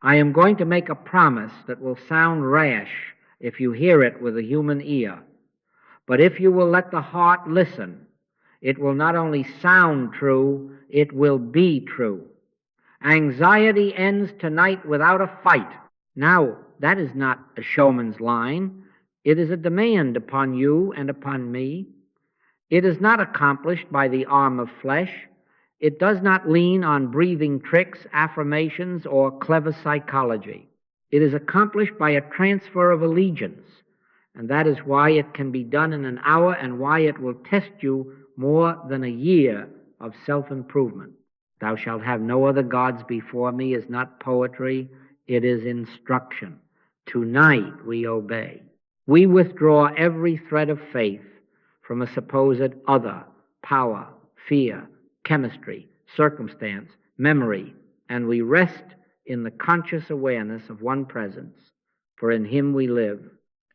I am going to make a promise that will sound rash if you hear it with a human ear. But if you will let the heart listen, it will not only sound true, it will be true. Anxiety ends tonight without a fight. Now, that is not a showman's line. It is a demand upon you and upon me. It is not accomplished by the arm of flesh. It does not lean on breathing tricks, affirmations, or clever psychology. It is accomplished by a transfer of allegiance, and that is why it can be done in an hour and why it will test you more than a year of self-improvement. Thou shalt have no other gods before me is not poetry, it is instruction. Tonight we obey. We withdraw every thread of faith from a supposed other, power, fear, chemistry, circumstance, memory, and we rest in the conscious awareness of one presence, for in him we live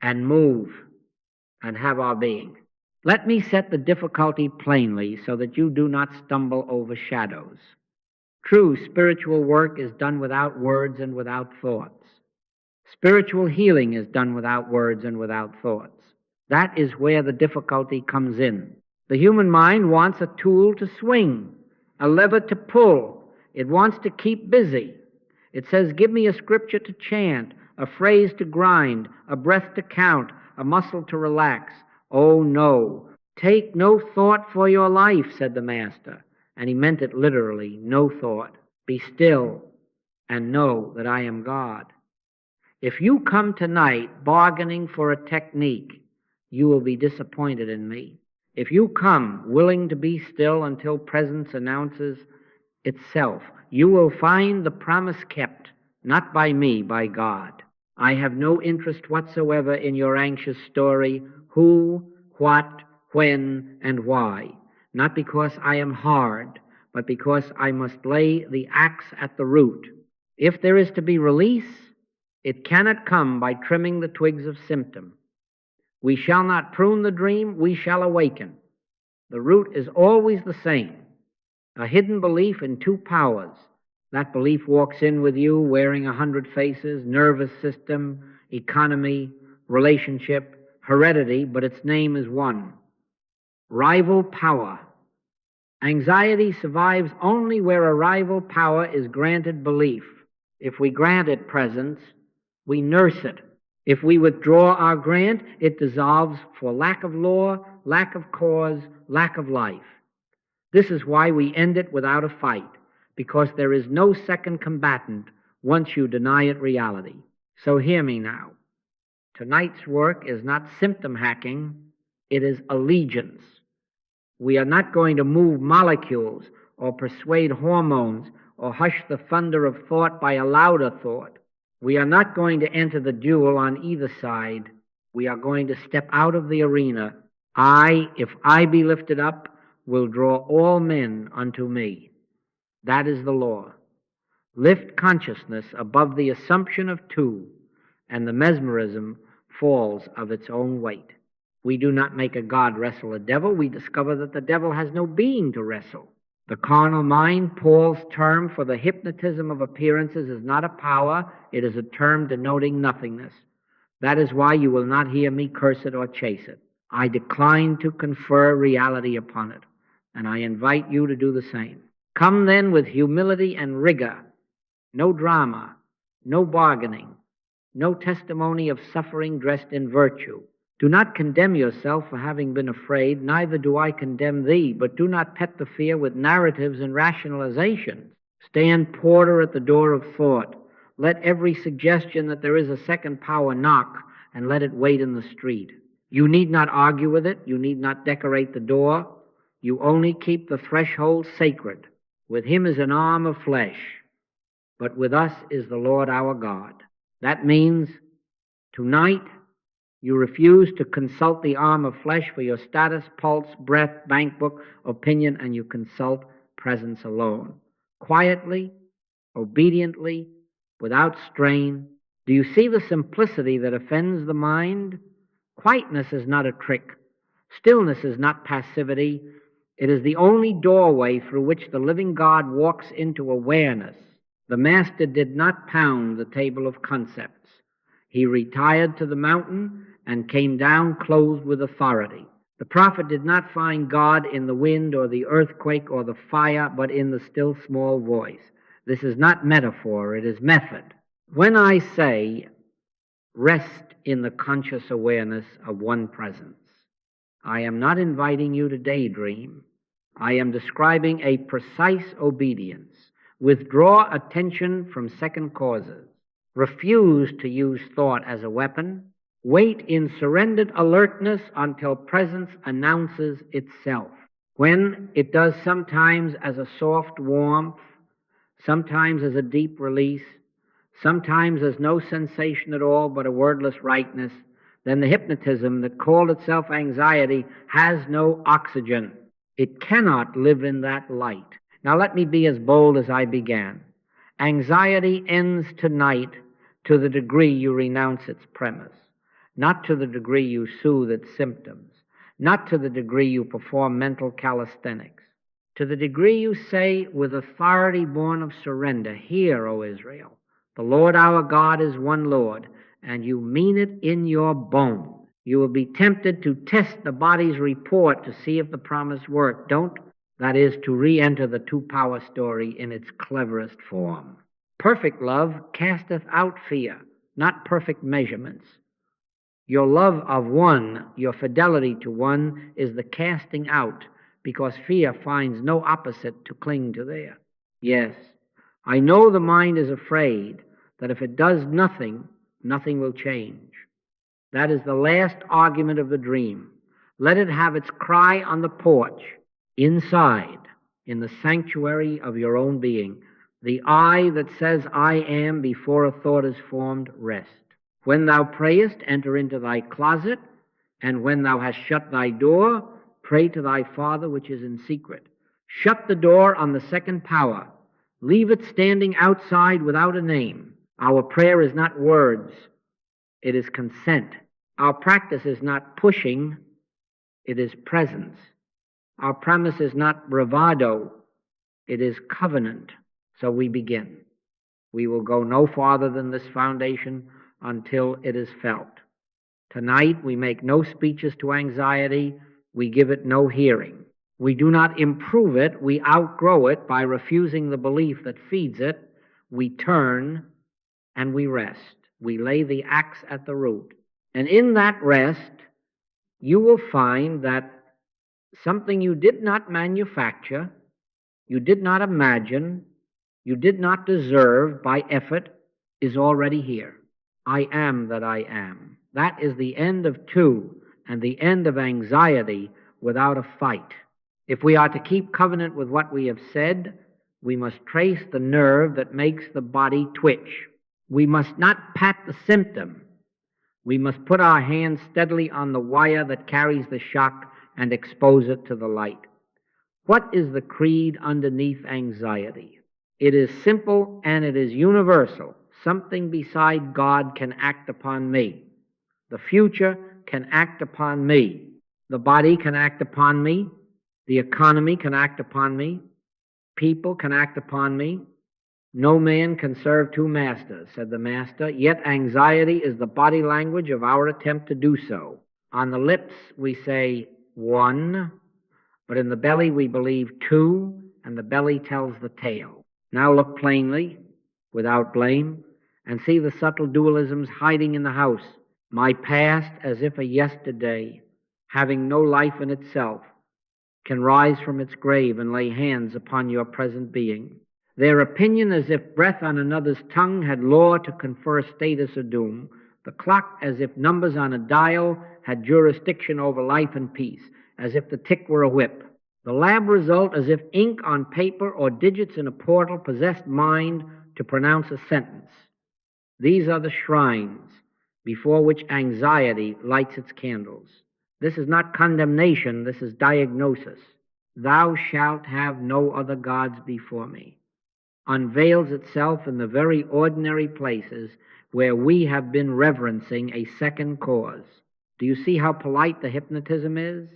and move and have our being. Let me set the difficulty plainly so that you do not stumble over shadows. True spiritual work is done without words and without thoughts. Spiritual healing is done without words and without thoughts. That is where the difficulty comes in. The human mind wants a tool to swing, a lever to pull. It wants to keep busy. It says, give me a scripture to chant, a phrase to grind, a breath to count, a muscle to relax. Oh, no. Take no thought for your life, said the Master. And he meant it literally, no thought. Be still and know that I am God. If you come tonight bargaining for a technique, you will be disappointed in me. If you come willing to be still until presence announces itself, you will find the promise kept, not by me, by God. I have no interest whatsoever in your anxious story, who, what, when, and why. Not because I am hard, but because I must lay the axe at the root. If there is to be release, it cannot come by trimming the twigs of symptom. We shall not prune the dream, we shall awaken. The root is always the same, a hidden belief in two powers. That belief walks in with you wearing 100 faces, nervous system, economy, relationship, heredity, but its name is one. Rival power. Anxiety survives only where a rival power is granted belief. If we grant it presence, we nurse it. If we withdraw our grant, it dissolves for lack of law, lack of cause, lack of life. This is why we end it without a fight, because there is no second combatant once you deny it reality. So hear me now. Tonight's work is not symptom hacking, it is allegiance. We are not going to move molecules or persuade hormones or hush the thunder of thought by a louder thought. We are not going to enter the duel on either side. We are going to step out of the arena. I, if I be lifted up, will draw all men unto me. That is the law. Lift consciousness above the assumption of two, and the mesmerism falls of its own weight. We do not make a god wrestle a devil. We discover that the devil has no being to wrestle. The carnal mind, Paul's term for the hypnotism of appearances, is not a power. It is a term denoting nothingness. That is why you will not hear me curse it or chase it. I decline to confer reality upon it, and I invite you to do the same. Come then with humility and rigor. No drama, no bargaining, no testimony of suffering dressed in virtue. Do not condemn yourself for having been afraid, neither do I condemn thee, but do not pet the fear with narratives and rationalizations. Stand porter at the door of thought. Let every suggestion that there is a second power knock, and let it wait in the street. You need not argue with it, you need not decorate the door, you only keep the threshold sacred. With him is an arm of flesh, but with us is the Lord our God. That means tonight you refuse to consult the arm of flesh for your status, pulse, breath, bank book, opinion, and you consult presence alone. Quietly, obediently, without strain. Do you see the simplicity that offends the mind? Quietness is not a trick. Stillness is not passivity. It is the only doorway through which the living God walks into awareness. The master did not pound the table of concepts. He retired to the mountain and came down clothed with authority. The prophet did not find God in the wind or the earthquake or the fire, but in the still small voice. This is not metaphor, it is method. When I say rest in the conscious awareness of one presence, I am not inviting you to daydream. I am describing a precise obedience. Withdraw attention from second causes. Refuse to use thought as a weapon. Wait in surrendered alertness until presence announces itself. When it does sometimes as a soft warmth, sometimes as a deep release, sometimes as no sensation at all but a wordless rightness, then the hypnotism that called itself anxiety has no oxygen. It cannot live in that light. Now let me be as bold as I began. Anxiety ends tonight to the degree you renounce its premise, not to the degree you soothe its symptoms, not to the degree you perform mental calisthenics, to the degree you say with authority born of surrender, "Hear, O Israel, the Lord our God is one Lord," and you mean it in your bones. You will be tempted to test the body's report to see if the promise worked. Don't. That is, to re-enter the two-power story in its cleverest form. Perfect love casteth out fear, not perfect measurements. Your love of one, your fidelity to one, is the casting out, because fear finds no opposite to cling to there. Yes, I know the mind is afraid that if it does nothing, nothing will change. That is the last argument of the dream. Let it have its cry on the porch, inside, in the sanctuary of your own being. The I that says I am before a thought is formed, rest. When thou prayest, enter into thy closet, and when thou hast shut thy door, pray to thy Father which is in secret. Shut the door on the second power. Leave it standing outside without a name. Our prayer is not words, it is consent. Our practice is not pushing, it is presence. Our premise is not bravado, it is covenant. So we begin. We will go no farther than this foundation until it is felt. Tonight we make no speeches to anxiety, we give it no hearing. We do not improve it, we outgrow it by refusing the belief that feeds it. We turn and we rest. We lay the axe at the root. And in that rest, you will find that something you did not manufacture, you did not imagine, you did not deserve by effort, is already here. I am that I am. That is the end of two and the end of anxiety without a fight. If we are to keep covenant with what we have said, we must trace the nerve that makes the body twitch. We must not pat the symptom. We must put our hands steadily on the wire that carries the shock and expose it to the light. What is the creed underneath anxiety? It is simple and it is universal. Something beside God can act upon me. The future can act upon me. The body can act upon me. The economy can act upon me. People can act upon me. No man can serve two masters, said the master, yet anxiety is the body language of our attempt to do so. On the lips we say one, but in the belly we believe two, and the belly tells the tale. Now look plainly, without blame, and see the subtle dualisms hiding in the house. My past, as if a yesterday, having no life in itself, can rise from its grave and lay hands upon your present being. Their opinion, as if breath on another's tongue had law to confer status or doom. The clock, as if numbers on a dial had jurisdiction over life and peace, as if the tick were a whip. The lab result, as if ink on paper or digits in a portal possessed mind to pronounce a sentence. These are the shrines before which anxiety lights its candles. This is not condemnation, this is diagnosis. Thou shalt have no other gods before me unveils itself in the very ordinary places where we have been reverencing a second cause. Do you see how polite the hypnotism is?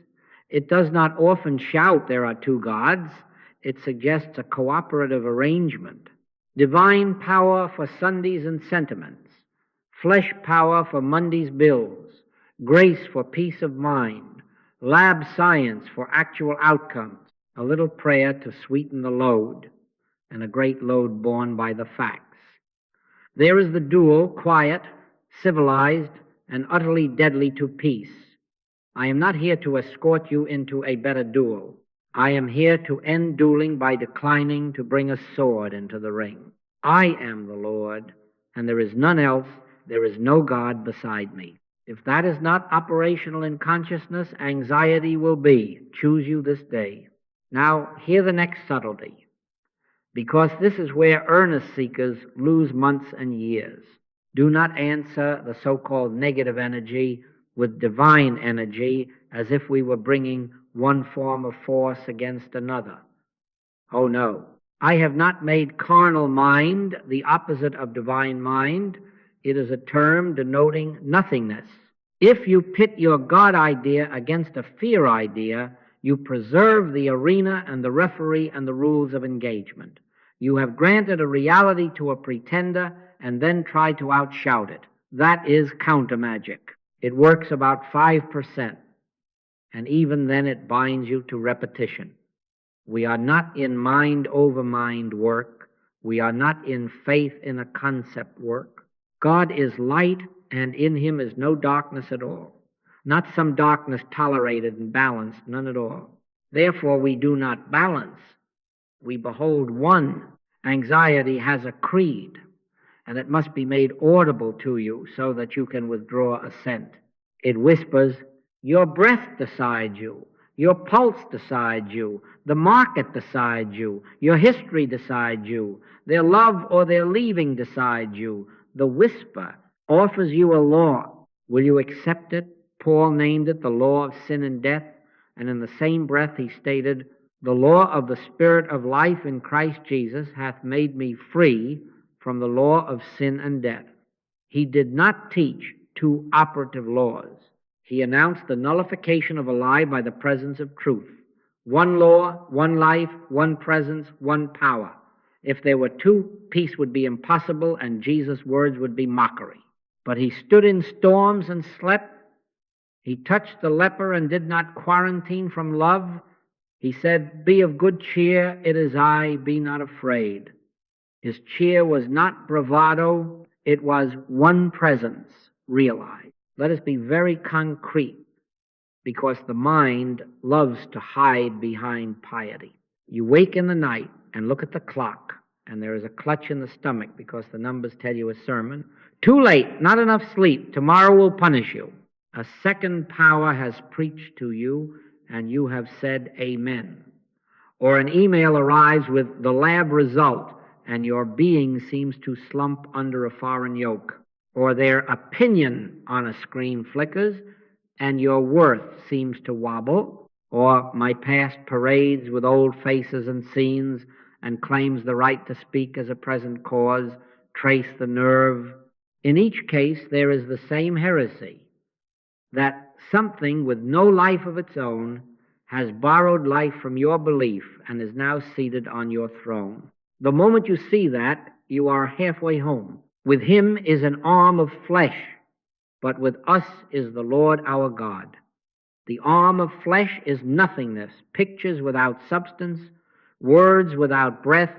It does not often shout there are two gods. It suggests a cooperative arrangement. divine power for Sundays and sentiments, flesh power for Monday's bills, grace for peace of mind, lab science for actual outcomes, a little prayer to sweeten the load, and a great load borne by the facts. There is the dual, quiet, civilized, and utterly deadly to peace. I am not here to escort you into a better duel. I am here to end dueling by declining to bring a sword into the ring. I am the Lord, and there is none else. There is no God beside me. If that is not operational in consciousness, anxiety will be. Choose you this day. Now, hear the next subtlety, because this is where earnest seekers lose months and years. Do not answer the so-called negative energy with divine energy as if we were bringing one form of force against another. Oh no. I have not made carnal mind the opposite of divine mind. It is a term denoting nothingness. If you pit your God idea against a fear idea, you preserve the arena and the referee and the rules of engagement. You have granted a reality to a pretender and then try to outshout it. That is counter magic. It works about 5%, and even then it binds you to repetition. We are not in mind over mind work. We are not in faith in a concept work. God is light, and in him is no darkness at all. Not some darkness tolerated and balanced, none at all. Therefore we do not balance. We behold one. Anxiety has a creed, and it must be made audible to you so that you can withdraw assent. It whispers, your breath decides you, your pulse decides you, the market decides you, your history decides you, their love or their leaving decides you. The whisper offers you a law. Will you accept it? Paul named it the law of sin and death, and in the same breath he stated, the law of the Spirit of life in Christ Jesus hath made me free from the law of sin and death. He did not teach two operative laws. He announced the nullification of a lie by the presence of truth. One law, one life, one presence, one power. If there were two, peace would be impossible and Jesus' words would be mockery. But he stood in storms and slept. He touched the leper and did not quarantine from love. He said, be of good cheer, it is I, be not afraid. His cheer was not bravado, it was one presence realized. Let us be very concrete, because the mind loves to hide behind piety. You wake in the night and look at the clock, and there is a clutch in the stomach because the numbers tell you a sermon. Too late, not enough sleep, tomorrow will punish you. A second power has preached to you, and you have said amen. Or an email arrives with the lab result, and your being seems to slump under a foreign yoke. Or their opinion on a screen flickers, and your worth seems to wobble. Or my past parades with old faces and scenes, and claims the right to speak as a present cause, trace the nerve. In each case, there is the same heresy, that something with no life of its own has borrowed life from your belief and is now seated on your throne. The moment you see that, you are halfway home. With him is an arm of flesh, but with us is the Lord our God. The arm of flesh is nothingness, pictures without substance, words without breath,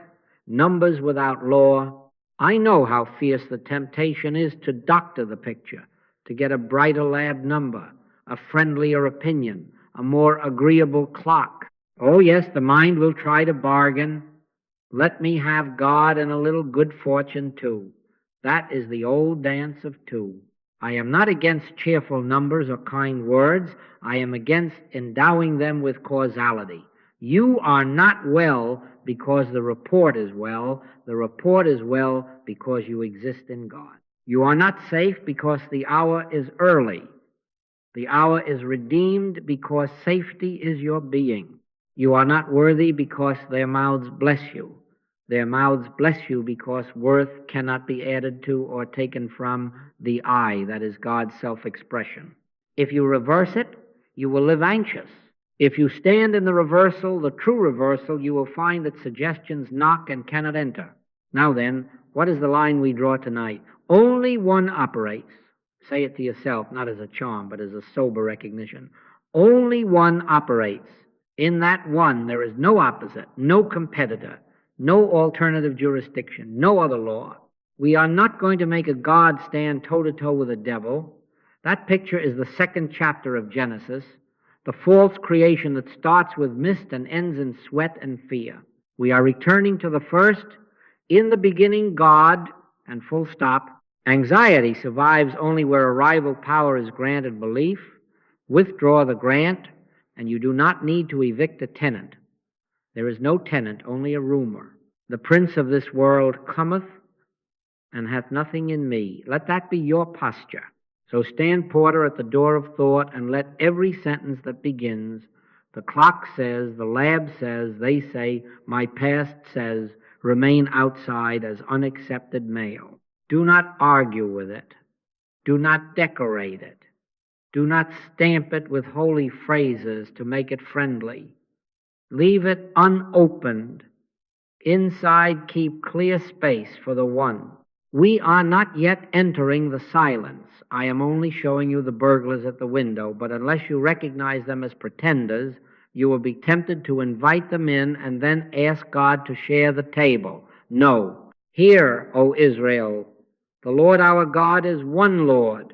numbers without law. I know how fierce the temptation is to doctor the picture, to get a brighter lab number, a friendlier opinion, a more agreeable clock. Oh yes, the mind will try to bargain. Let me have God and a little good fortune too. That is the old dance of two. I am not against cheerful numbers or kind words. I am against endowing them with causality. You are not well because the report is well. The report is well because you exist in God. You are not safe because the hour is early. The hour is redeemed because safety is your being. You are not worthy because their mouths bless you. Their mouths bless you because worth cannot be added to or taken from the I, that is God's self-expression. If you reverse it, you will live anxious. If you stand in the reversal, the true reversal, you will find that suggestions knock and cannot enter. Now then, what is the line we draw tonight? Only one operates. Say it to yourself, not as a charm, but as a sober recognition. Only one operates. In that one, there is no opposite, no competitor, no alternative jurisdiction, no other law. We are not going to make a God stand toe-to-toe with a devil. That picture is the second chapter of Genesis, the false creation that starts with mist and ends in sweat and fear. We are returning to the first. In the beginning, God, and full stop. Anxiety survives only where a rival power is granted belief. Withdraw the grant, and you do not need to evict a tenant. There is no tenant, only a rumor. The prince of this world cometh, and hath nothing in me. Let that be your posture. So stand porter at the door of thought, and let every sentence that begins, the clock says, the lab says, they say, my past says, remain outside as unaccepted mail. Do not argue with it. Do not decorate it. Do not stamp it with holy phrases to make it friendly. Leave it unopened. Inside, keep clear space for the one. We are not yet entering the silence. I am only showing you the burglars at the window, but unless you recognize them as pretenders, you will be tempted to invite them in and then ask God to share the table. No. Hear, O Israel, the Lord our God is one Lord.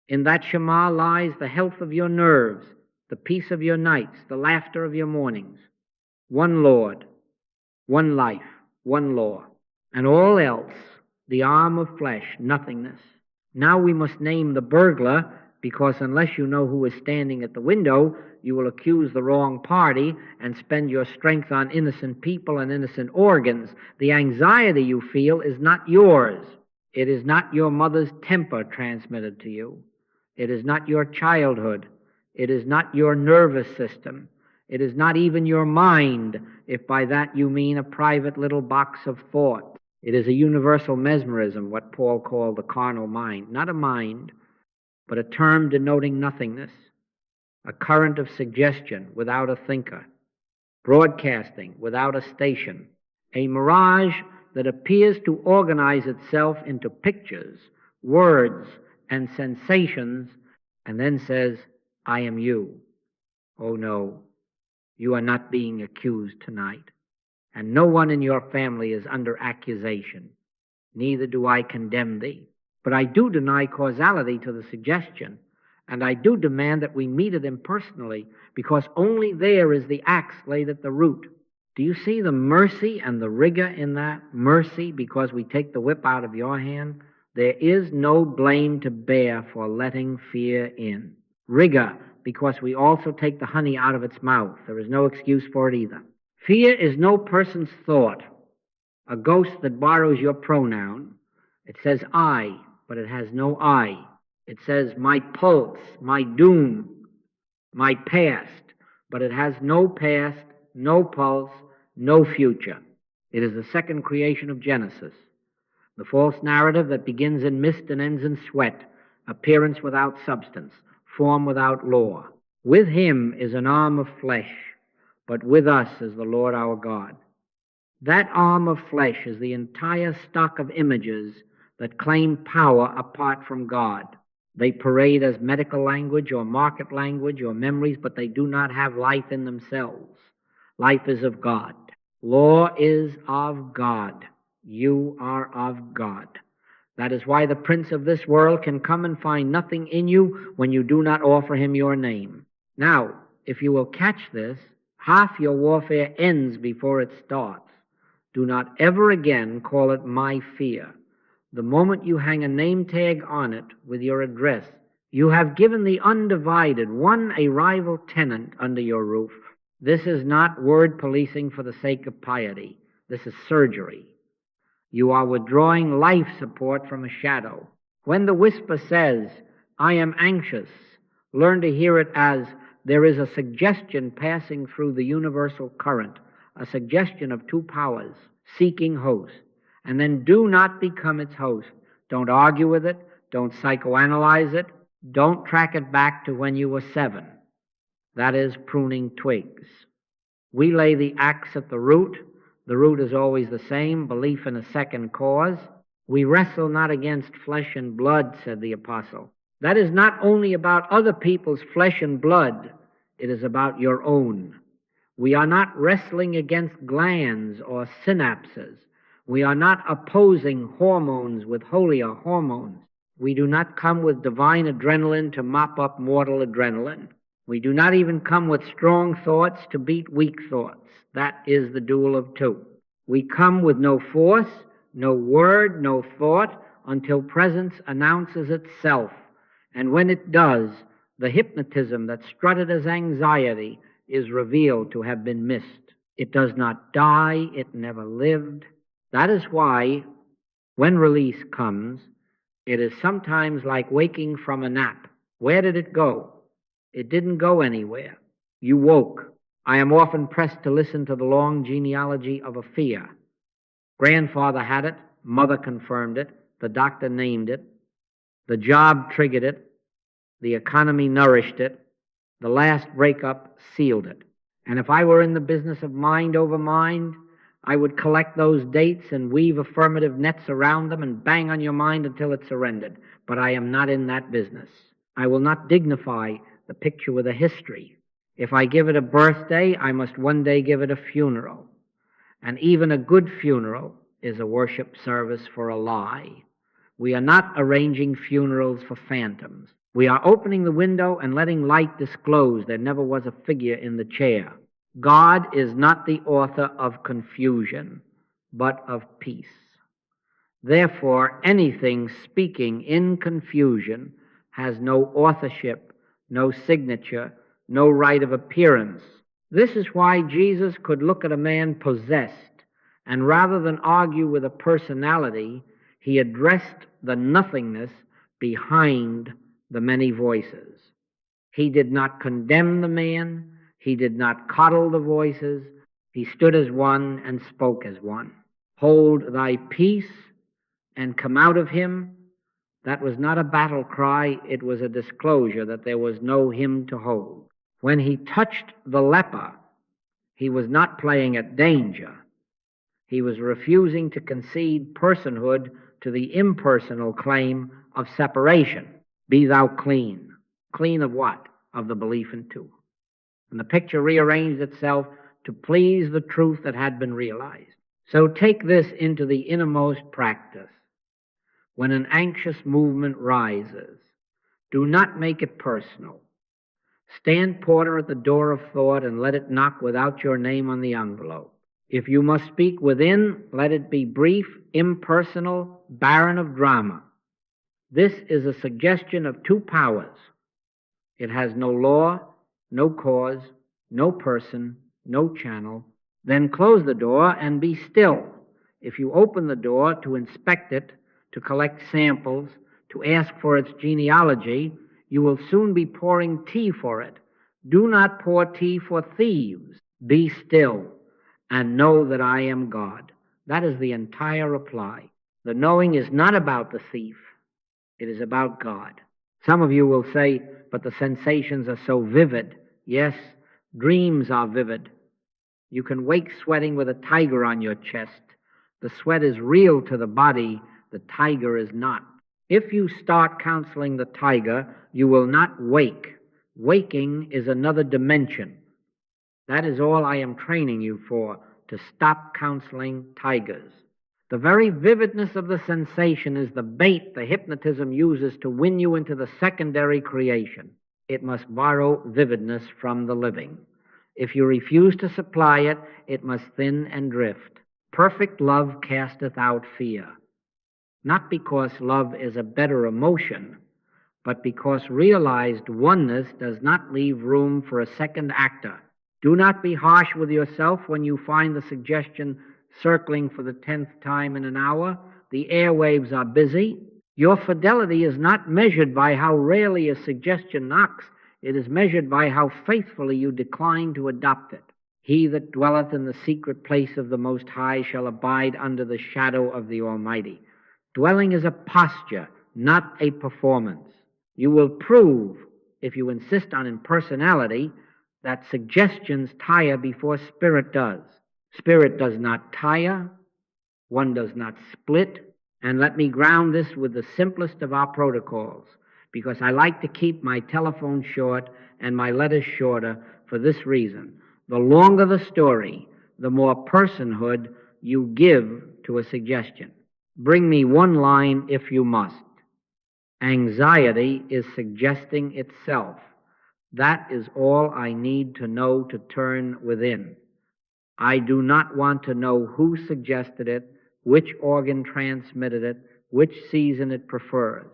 In that Shema lies the health of your nerves, the peace of your nights, the laughter of your mornings. One Lord, one life, one law, and all else, the arm of flesh, nothingness. Now we must name the burglar, because unless you know who is standing at the window, you will accuse the wrong party and spend your strength on innocent people and innocent organs. The anxiety you feel is not yours. It is not your mother's temper transmitted to you. It is not your childhood. It is not your nervous system. It is not even your mind, if by that you mean a private little box of thought. It is a universal mesmerism, what Paul called the carnal mind. Not a mind, but a term denoting nothingness, a current of suggestion without a thinker, broadcasting without a station, a mirage that appears to organize itself into pictures, words, and sensations, and then says, I am you. Oh no, you are not being accused tonight, and no one in your family is under accusation. Neither do I condemn thee. But I do deny causality to the suggestion, and I do demand that we meet it impersonally, because only there is the axe laid at the root. Do you see the mercy and the rigor in that? Mercy because we take the whip out of your hand. There is no blame to bear for letting fear in. Rigor because we also take the honey out of its mouth. There is no excuse for it either. Fear is no person's thought, a ghost that borrows your pronoun. It says I, but it has no I. It says my pulse, my doom, my past, but it has no past, no pulse, no future. It is the second creation of Genesis, the false narrative that begins in mist and ends in sweat, appearance without substance, form without law. With him is an arm of flesh, but with us is the Lord our God. That arm of flesh is the entire stock of images that claim power apart from God. They parade as medical language or market language or memories, but they do not have life in themselves. Life is of God. Law is of God. You are of God. That is why the prince of this world can come and find nothing in you when you do not offer him your name. Now, if you will catch this, half your warfare ends before it starts. Do not ever again call it my fear. The moment you hang a name tag on it with your address, you have given the undivided one a rival tenant under your roof. This is not word policing for the sake of piety. This is surgery. You are withdrawing life support from a shadow. When the whisper says, I am anxious, learn to hear it as there is a suggestion passing through the universal current, a suggestion of two powers, seeking host. And then do not become its host. Don't argue with it. Don't psychoanalyze it. Don't track it back to when you were 7. That is pruning twigs. We lay the axe at the root. The root is always the same, belief in a second cause. We wrestle not against flesh and blood, said the apostle. That is not only about other people's flesh and blood, it is about your own. We are not wrestling against glands or synapses. We are not opposing hormones with holier hormones. We do not come with divine adrenaline to mop up mortal adrenaline. We do not even come with strong thoughts to beat weak thoughts. That is the duel of two. We come with no force, no word, no thought, until presence announces itself. And when it does, the hypnotism that strutted as anxiety is revealed to have been missed. It does not die, it never lived. That is why, when release comes, it is sometimes like waking from a nap. Where did it go? It didn't go anywhere. You woke. I am often pressed to listen to the long genealogy of a fear. Grandfather had it, mother confirmed it, the doctor named it, the job triggered it, the economy nourished it, the last breakup sealed it. And if I were in the business of mind over mind, I would collect those dates and weave affirmative nets around them and bang on your mind until it surrendered. But I am not in that business. I will not dignify the picture with a history. If I give it a birthday, I must one day give it a funeral. And even a good funeral is a worship service for a lie. We are not arranging funerals for phantoms. We are opening the window and letting light disclose there never was a figure in the chair. God is not the author of confusion, but of peace. Therefore, anything speaking in confusion has no authorship, no signature, no right of appearance. This is why Jesus could look at a man possessed, and rather than argue with a personality, he addressed the nothingness behind the many voices. He did not condemn the man. He did not coddle the voices. He stood as one and spoke as one. Hold thy peace and come out of him. That was not a battle cry. It was a disclosure that there was no him to hold. When he touched the leper, he was not playing at danger. He was refusing to concede personhood to the impersonal claim of separation. Be thou clean. Clean of what? Of the belief in two. And the picture rearranged itself to please the truth that had been realized. So take this into the innermost practice. When an anxious movement rises, do not make it personal. Stand porter at the door of thought and let it knock without your name on the envelope. If you must speak within, let it be brief, impersonal, barren of drama. This is a suggestion of two powers. It has no law, no cause, no person, no channel. Then close the door and be still. If you open the door to inspect it, to collect samples, to ask for its genealogy, you will soon be pouring tea for it. Do not pour tea for thieves. Be still and know that I am God. That is the entire reply. The knowing is not about the thief. It is about God. Some of you will say, but the sensations are so vivid. Yes, dreams are vivid. You can wake sweating with a tiger on your chest. The sweat is real to the body. The tiger is not. If you start counseling the tiger, you will not wake. Waking is another dimension. That is all I am training you for, to stop counseling tigers. The very vividness of the sensation is the bait the hypnotism uses to win you into the secondary creation. It must borrow vividness from the living. If you refuse to supply it, it must thin and drift. Perfect love casteth out fear. Not because love is a better emotion, but because realized oneness does not leave room for a second actor. Do not be harsh with yourself when you find the suggestion circling for the 10th time in an hour. The airwaves are busy. Your fidelity is not measured by how rarely a suggestion knocks. It is measured by how faithfully you decline to adopt it. He that dwelleth in the secret place of the Most High shall abide under the shadow of the Almighty. Dwelling is a posture, not a performance. You will prove, if you insist on impersonality, that suggestions tire before spirit does. Spirit does not tire, one does not split. And let me ground this with the simplest of our protocols, because I like to keep my telephone short and my letters shorter for this reason. The longer the story, the more personhood you give to a suggestion. Bring me one line if you must. Anxiety is suggesting itself. That is all I need to know to turn within. I do not want to know who suggested it, which organ transmitted it, which season it prefers.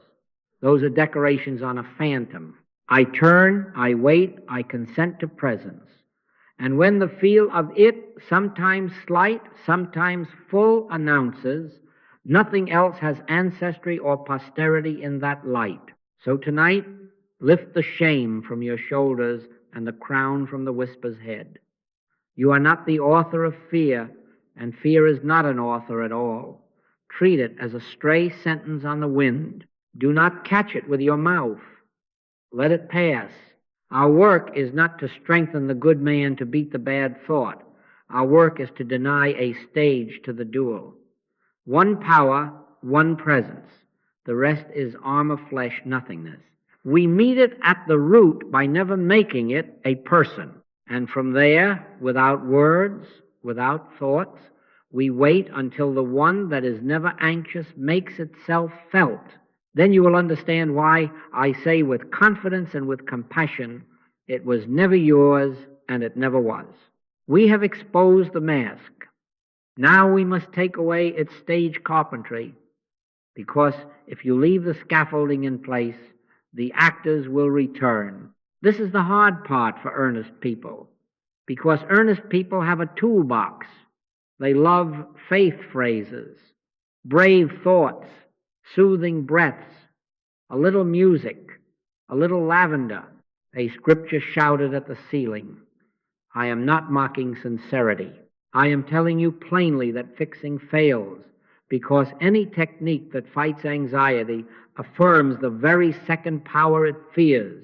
Those are decorations on a phantom. I turn, I wait, I consent to presence. And when the feel of it, sometimes slight, sometimes full, announces, nothing else has ancestry or posterity in that light. So tonight, lift the shame from your shoulders and the crown from the whisper's head. You are not the author of fear, and fear is not an author at all. Treat it as a stray sentence on the wind. Do not catch it with your mouth. Let it pass. Our work is not to strengthen the good man to beat the bad thought. Our work is to deny a stage to the duel. One power, one presence. The rest is arm of flesh nothingness. We meet it at the root by never making it a person. And from there, without words, without thoughts, we wait until the one that is never anxious makes itself felt. Then you will understand why I say with confidence and with compassion, it was never yours and it never was. We have exposed the mask. Now we must take away its stage carpentry, because if you leave the scaffolding in place, the actors will return. This is the hard part for earnest people, because earnest people have a toolbox. They love faith phrases, brave thoughts, soothing breaths, a little music, a little lavender, a scripture shouted at the ceiling. I am not mocking sincerity. I am telling you plainly that fixing fails, because any technique that fights anxiety affirms the very second power it fears.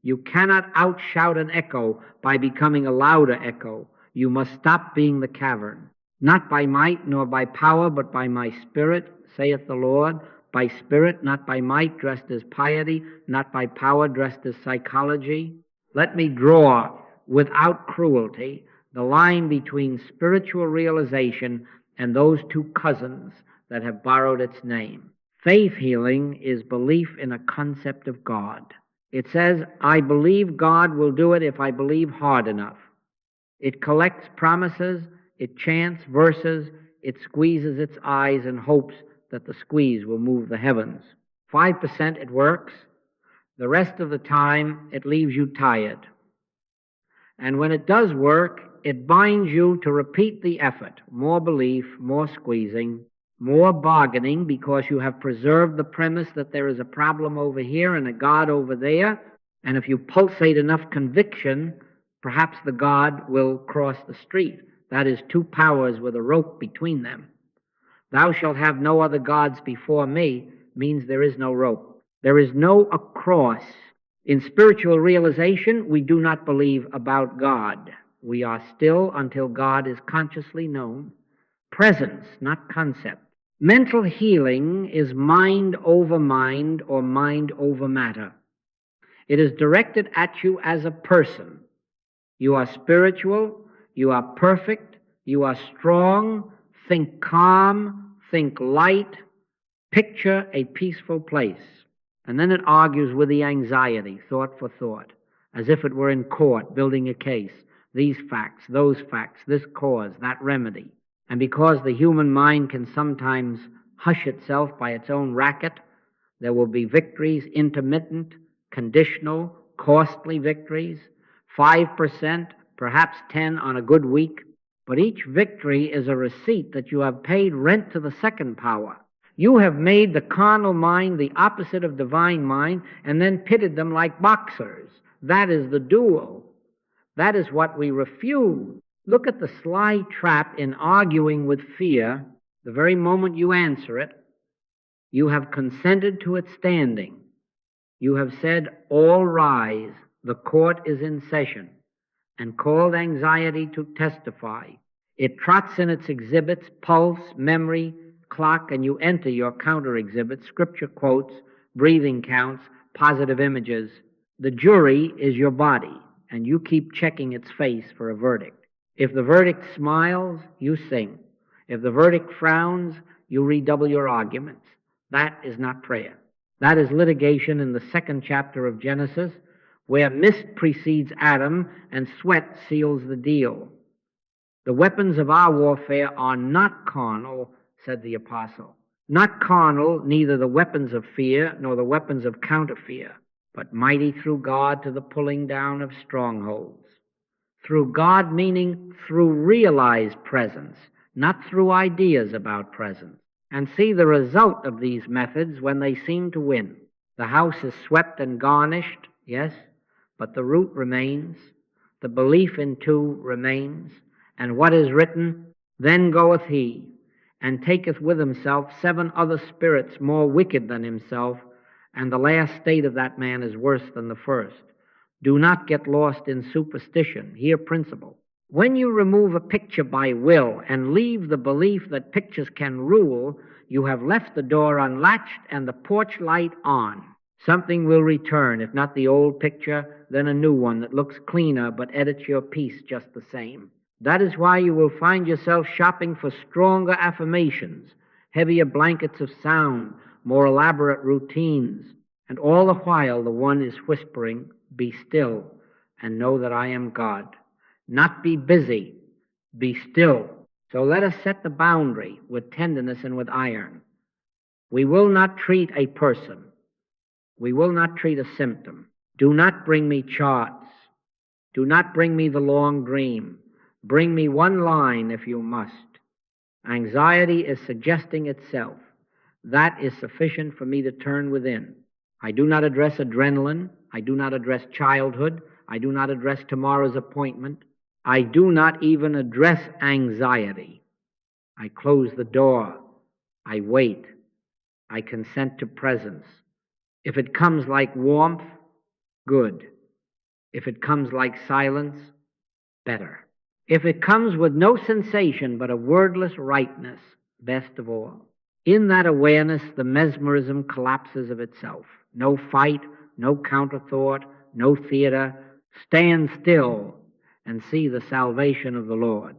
You cannot outshout an echo by becoming a louder echo. You must stop being the cavern. Not by might nor by power, but by my spirit, saith the Lord. By spirit, not by might, dressed as piety, not by power, dressed as psychology. Let me draw, without cruelty, the line between spiritual realization and those two cousins that have borrowed its name. Faith healing is belief in a concept of God. It says, I believe God will do it if I believe hard enough. It collects promises, it chants verses, it squeezes its eyes and hopes that the squeeze will move the heavens. 5% it works. The rest of the time it leaves you tired. And when it does work, it binds you to repeat the effort. More belief, more squeezing, more bargaining, because you have preserved the premise that there is a problem over here and a God over there. And if you pulsate enough conviction, perhaps the God will cross the street. That is two powers with a rope between them. Thou shalt have no other gods before me means there is no rope. There is no across. In spiritual realization, we do not believe about God. We are still until God is consciously known. Presence, not concept. Mental healing is mind over mind or mind over matter. It is directed at you as a person. You are spiritual, you are perfect, you are strong. Think calm, think light, picture a peaceful place. And then it argues with the anxiety, thought for thought, as if it were in court, building a case. These facts, those facts, this cause, that remedy. And because the human mind can sometimes hush itself by its own racket, there will be victories, intermittent, conditional, costly victories, 5%, perhaps 10 on a good week. But each victory is a receipt that you have paid rent to the second power. You have made the carnal mind the opposite of divine mind and then pitted them like boxers. That is the duel. That is what we refuse. Look at the sly trap in arguing with fear. The very moment you answer it, you have consented to its standing. You have said, all rise, the court is in session, and called anxiety to testify. It trots in its exhibits, pulse, memory, clock, and you enter your counter exhibits, scripture quotes, breathing counts, positive images. The jury is your body, and you keep checking its face for a verdict. If the verdict smiles, you sing. If the verdict frowns, you redouble your arguments. That is not prayer. That is litigation in the second chapter of Genesis, where mist precedes Adam and sweat seals the deal. The weapons of our warfare are not carnal, said the apostle. Not carnal, neither the weapons of fear nor the weapons of counter fear, but mighty through God to the pulling down of strongholds. Through God meaning through realized presence, not through ideas about presence. And see the result of these methods when they seem to win. The house is swept and garnished, yes, but the root remains. The belief in two remains. And what is written, then goeth he, and taketh with himself 7 other spirits more wicked than himself, and the last state of that man is worse than the first. Do not get lost in superstition. Hear principle. When you remove a picture by will and leave the belief that pictures can rule, you have left the door unlatched and the porch light on. Something will return, if not the old picture, then a new one that looks cleaner but edits your piece just the same. That is why you will find yourself shopping for stronger affirmations, heavier blankets of sound, more elaborate routines, and all the while the one is whispering, be still and know that I am God. Not be busy, be still. So let us set the boundary with tenderness and with iron. We will not treat a person. We will not treat a symptom. Do not bring me charts. Do not bring me the long dream. Bring me one line if you must. Anxiety is suggesting itself. That is sufficient for me to turn within. I do not address adrenaline. I do not address childhood. I do not address tomorrow's appointment. I do not even address anxiety. I close the door. I wait. I consent to presence. If it comes like warmth, good. If it comes like silence, better. If it comes with no sensation but a wordless rightness, best of all. In that awareness, the mesmerism collapses of itself. No fight, no counterthought, no theater. Stand still and see the salvation of the Lord.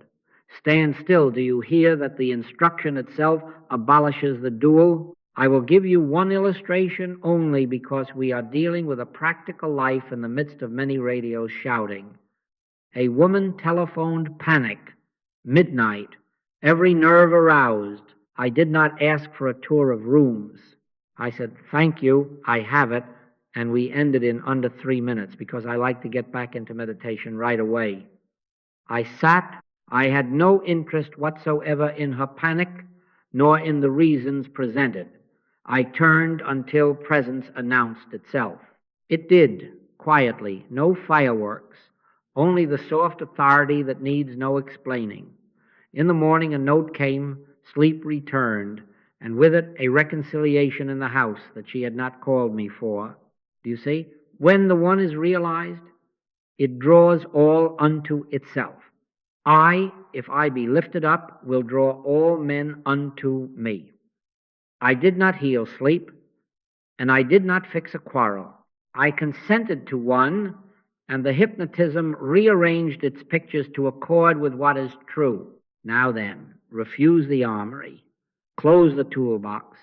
Stand still. Do you hear that the instruction itself abolishes the dual? I will give you one illustration only because we are dealing with a practical life in the midst of many radios shouting. A woman telephoned panic, midnight, every nerve aroused. I did not ask for a tour of rooms. I said, thank you, I have it, and we ended in under 3 minutes because I like to get back into meditation right away. I sat. I had no interest whatsoever in her panic, nor in the reasons presented. I turned until presence announced itself. It did, quietly, no fireworks, only the soft authority that needs no explaining. In the morning a note came, sleep returned, and with it a reconciliation in the house that she had not called me for. Do you see? When the one is realized, it draws all unto itself. I, if I be lifted up, will draw all men unto me. I did not heal sleep, and I did not fix a quarrel. I consented to one, and the hypnotism rearranged its pictures to accord with what is true. Now then, refuse the armory. Close the toolbox.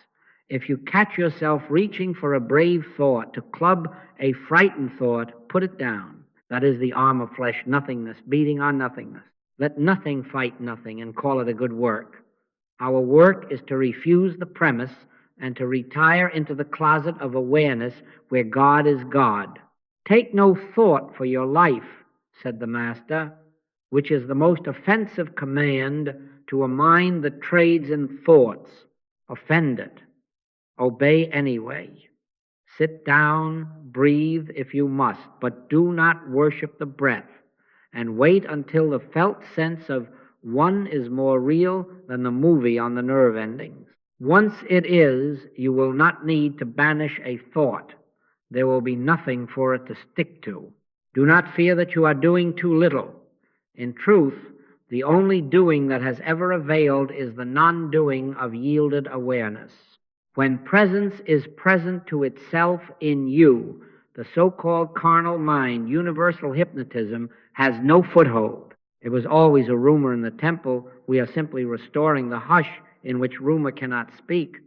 If you catch yourself reaching for a brave thought, to club a frightened thought, put it down. That is the arm of flesh, nothingness, beating on nothingness. Let nothing fight nothing and call it a good work. Our work is to refuse the premise and to retire into the closet of awareness where God is God. Take no thought for your life, said the Master, which is the most offensive command to a mind that trades in thoughts. Offend it. Obey anyway. Sit down, breathe if you must, but do not worship the breath, and wait until the felt sense of one is more real than the movie on the nerve endings. Once it is, you will not need to banish a thought. There will be nothing for it to stick to. Do not fear that you are doing too little. In truth, The only doing that has ever availed is the non-doing of yielded awareness. When presence is present to itself in you, the so-called carnal mind, universal hypnotism, has no foothold. It was always a rumor in the temple. We are simply restoring the hush in which rumor cannot speak.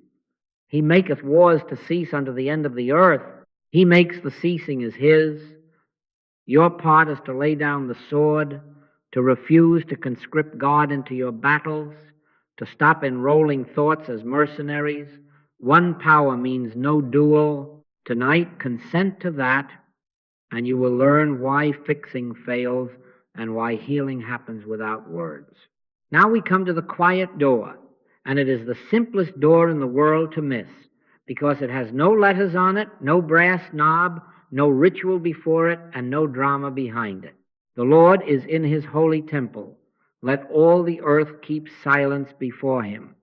He maketh wars to cease unto the end of the earth. He makes the ceasing as his. Your part is to lay down the sword, to refuse to conscript God into your battles, to stop enrolling thoughts as mercenaries. One power means no dual. Tonight, consent to that, and you will learn why fixing fails and why healing happens without words. Now we come to the quiet door, and it is the simplest door in the world to miss, because it has no letters on it, no brass knob, no ritual before it, and no drama behind it. The Lord is in his holy temple. Let all the earth keep silence before him.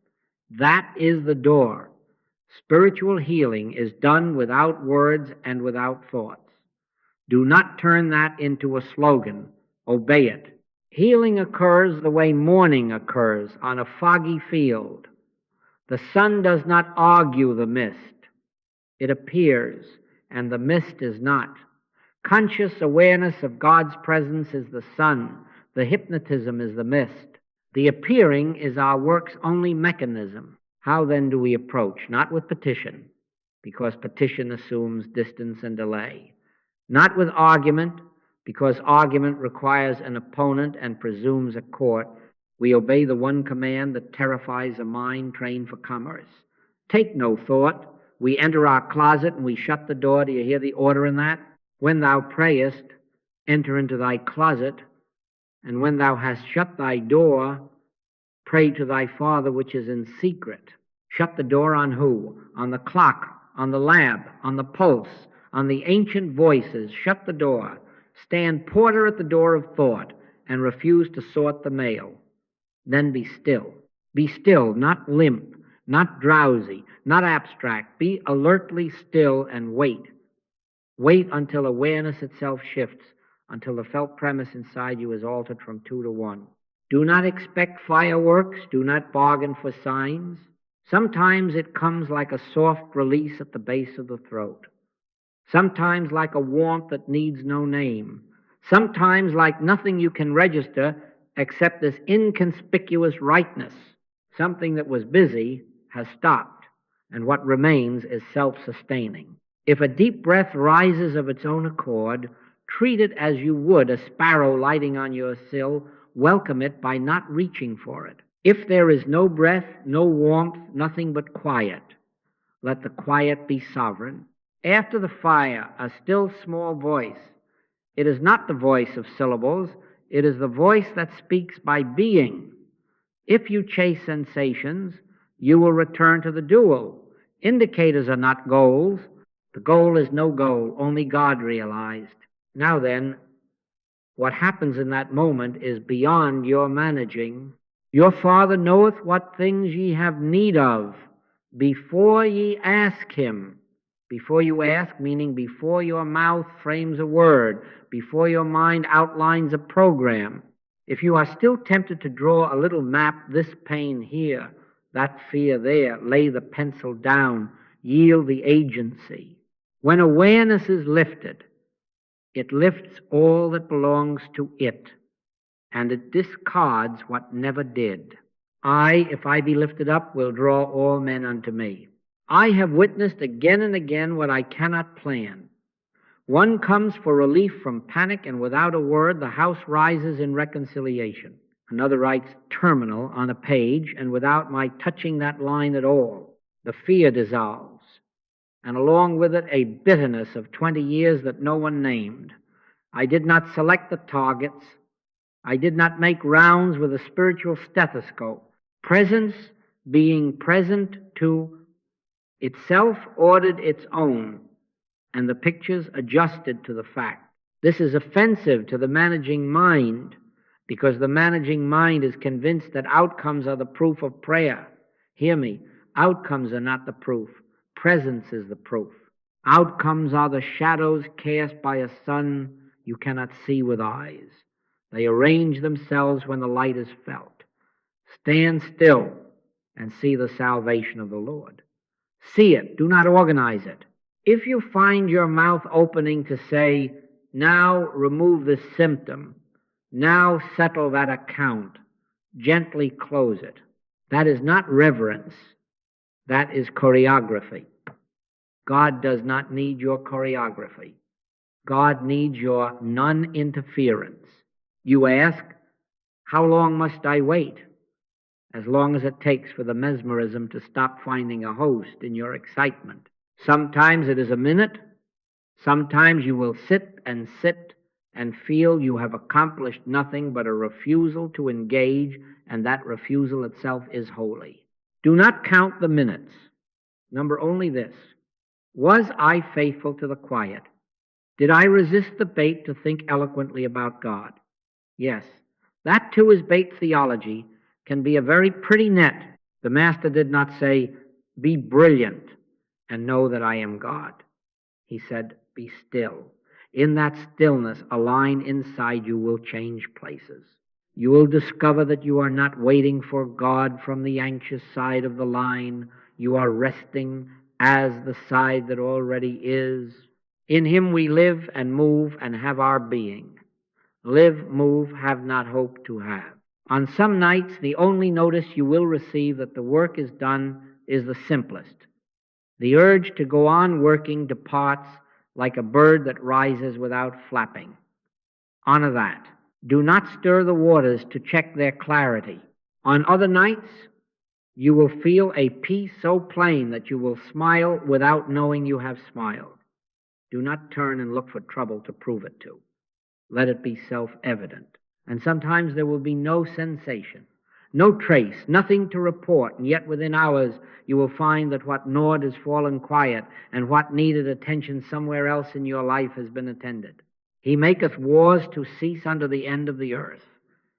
That is the door. Spiritual healing is done without words and without thoughts. Do not turn that into a slogan. Obey it. Healing occurs the way mourning occurs on a foggy field. The sun does not argue the mist. It appears, and the mist is not. Conscious awareness of God's presence is the sun. The hypnotism is the mist. The appearing is our work's only mechanism. How then do we approach? Not with petition, because petition assumes distance and delay. Not with argument, because argument requires an opponent and presumes a court. We obey the one command that terrifies a mind trained for commerce. Take no thought. We enter our closet and we shut the door. Do you hear the order in that? When thou prayest, enter into thy closet, and when thou hast shut thy door, pray to thy Father which is in secret. Shut the door on who? On the clock, on the lab, on the pulse, on the ancient voices. Shut the door. Stand porter at the door of thought and refuse to sort the mail. Then be still. Be still, not limp, not drowsy, not abstract. Be alertly still and wait. Wait until awareness itself shifts, until the felt premise inside you is altered from 2 to 1. Do not expect fireworks. Do not bargain for signs. Sometimes it comes like a soft release at the base of the throat. Sometimes like a warmth that needs no name. Sometimes like nothing you can register except this inconspicuous rightness. Something that was busy has stopped, and what remains is self-sustaining. If a deep breath rises of its own accord, treat it as you would a sparrow lighting on your sill. Welcome it by not reaching for it. If there is no breath, no warmth, nothing but quiet, let the quiet be sovereign. After the fire, a still small voice. It is not the voice of syllables. It is the voice that speaks by being. If you chase sensations, you will return to the dual. Indicators are not goals. The goal is no goal, only God realized. Now then, what happens in that moment is beyond your managing. Your Father knoweth what things ye have need of before ye ask him. Before you ask, meaning before your mouth frames a word, before your mind outlines a program. If you are still tempted to draw a little map, this pain here, that fear there, lay the pencil down, yield the agency. When awareness is lifted, it lifts all that belongs to it, and it discards what never did. I, if I be lifted up, will draw all men unto me. I have witnessed again and again what I cannot plan. One comes for relief from panic, and without a word, the house rises in reconciliation. Another writes terminal on a page, and without my touching that line at all, the fear dissolves, and along with it a bitterness of 20 years that no one named. I did not select the targets. I did not make rounds with a spiritual stethoscope. Presence, being present to itself, ordered its own, and the pictures adjusted to the fact. This is offensive to the managing mind, because the managing mind is convinced that outcomes are the proof of prayer. Hear me, outcomes are not the proof. Presence is the proof. Outcomes are the shadows cast by a sun you cannot see with eyes. They arrange themselves when the light is felt. Stand still and see the salvation of the Lord. See it, do not organize it. If you find your mouth opening to say, now remove this symptom, now settle that account, gently close it, that is not reverence, that is choreography. God does not need your choreography. God needs your non-interference. You ask, how long must I wait? As long as it takes for the mesmerism to stop finding a host in your excitement. Sometimes it is a minute. Sometimes you will sit and feel you have accomplished nothing but a refusal to engage, and that refusal itself is holy. Do not count the minutes. Number only this. Was I faithful to the quiet? Did I resist the bait to think eloquently about God? Yes. That too is bait theology, can be a very pretty net. The Master did not say, be brilliant and know that I am God. He said, be still. In that stillness, a line inside you will change places. You will discover that you are not waiting for God from the anxious side of the line. You are resting as the side that already is. In Him we live and move and have our being. Live, move, have not hope to have. On some nights, the only notice you will receive that the work is done is the simplest. The urge to go on working departs like a bird that rises without flapping. Honor that. Do not stir the waters to check their clarity. On other nights, you will feel a peace so plain that you will smile without knowing you have smiled. Do not turn and look for trouble to prove it to. Let it be self-evident. And sometimes there will be no sensation, no trace, nothing to report, and yet within hours you will find that what gnawed has fallen quiet, and what needed attention somewhere else in your life has been attended. He maketh wars to cease under the end of the earth.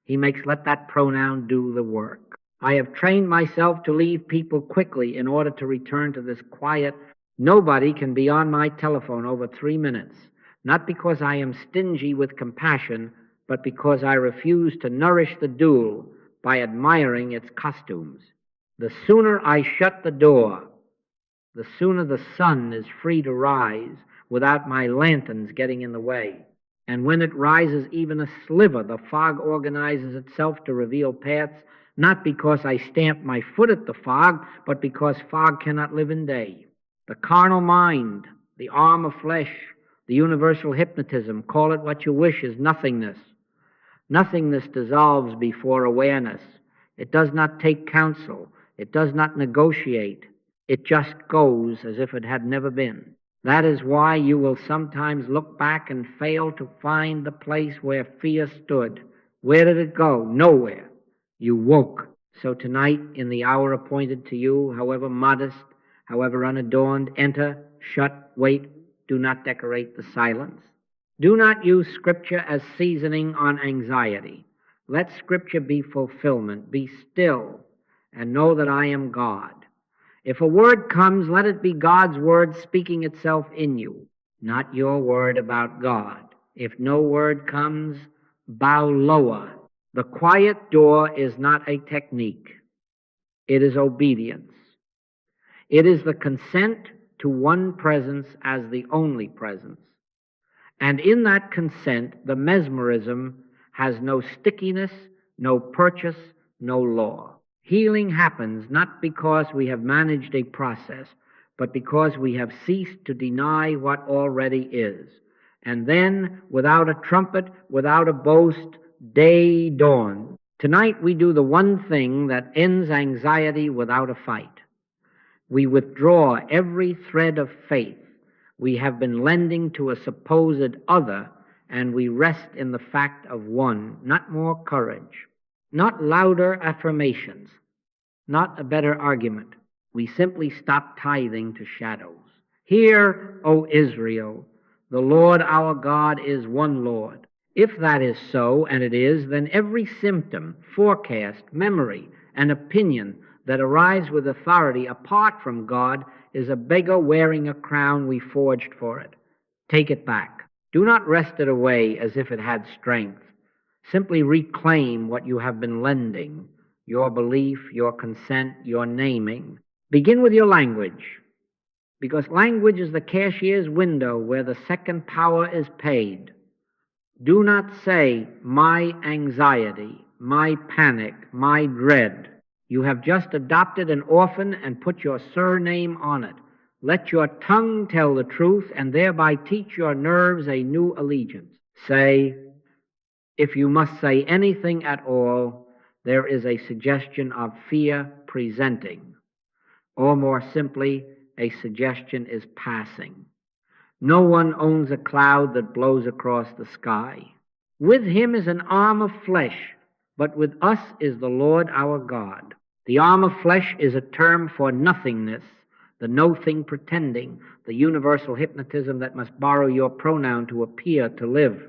He makes let that pronoun do the work. I have trained myself to leave people quickly in order to return to this quiet. Nobody can be on my telephone over 3 minutes, not because I am stingy with compassion, but because I refuse to nourish the dual by admiring its costumes. The sooner I shut the door, the sooner the sun is free to rise without my lanterns getting in the way. And when it rises even a sliver, the fog organizes itself to reveal paths, not because I stamp my foot at the fog, but because fog cannot live in day. The carnal mind, the arm of flesh, the universal hypnotism, call it what you wish, is nothingness. Nothingness dissolves before awareness. It does not take counsel. It does not negotiate. It just goes as if it had never been. That is why you will sometimes look back and fail to find the place where fear stood. Where did it go? Nowhere. You woke. So tonight, in the hour appointed to you, however modest, however unadorned, enter, shut, wait. Do not decorate the silence. Do not use Scripture as seasoning on anxiety. Let Scripture be fulfillment. Be still and know that I am God. If a word comes, let it be God's word speaking itself in you, not your word about God. If no word comes, bow lower. The quiet door is not a technique. It is obedience. It is the consent to one presence as the only presence. And in that consent, the mesmerism has no stickiness, no purchase, no law. Healing happens not because we have managed a process, but because we have ceased to deny what already is. And then, without a trumpet, without a boast, day dawns. Tonight we do the one thing that ends anxiety without a fight. We withdraw every thread of faith we have been lending to a supposed other, and we rest in the fact of one, not more courage, not louder affirmations, not a better argument. We simply stop tithing to shadows. Hear, O Israel, the Lord our God is one Lord. If that is so, and it is, then every symptom, forecast, memory, and opinion that arrives with authority apart from God is a beggar wearing a crown we forged for it. Take it back. Do not wrest it away as if it had strength. Simply reclaim what you have been lending, your belief, your consent, your naming. Begin with your language, because language is the cashier's window where the second power is paid. Do not say, my anxiety, my panic, my dread. You have just adopted an orphan and put your surname on it. Let your tongue tell the truth and thereby teach your nerves a new allegiance. Say, if you must say anything at all, there is a suggestion of fear presenting, or more simply, a suggestion is passing. No one owns a cloud that blows across the sky. With him is an arm of flesh, but with us is the Lord our God. The arm of flesh is a term for nothingness, the no-thing pretending, the universal hypnotism that must borrow your pronoun to appear to live.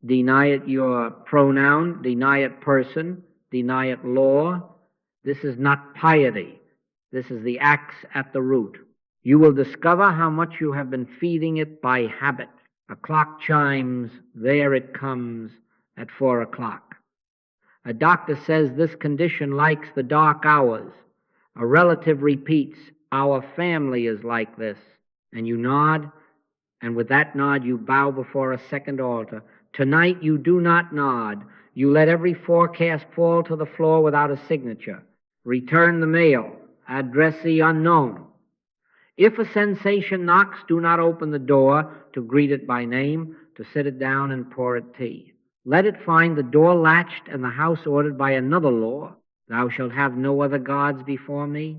Deny it your pronoun, deny it person, deny it law. This is not piety. This is the axe at the root. You will discover how much you have been feeding it by habit. A clock chimes, there it comes at 4 o'clock. A doctor says this condition likes the dark hours. A relative repeats, our family is like this. And you nod, and with that nod you bow before a second altar. Tonight you do not nod. You let every forecast fall to the floor without a signature. Return the mail. Address the unknown. If a sensation knocks, do not open the door to greet it by name, to sit it down and pour it tea. Let it find the door latched and the house ordered by another law. Thou shalt have no other gods before me.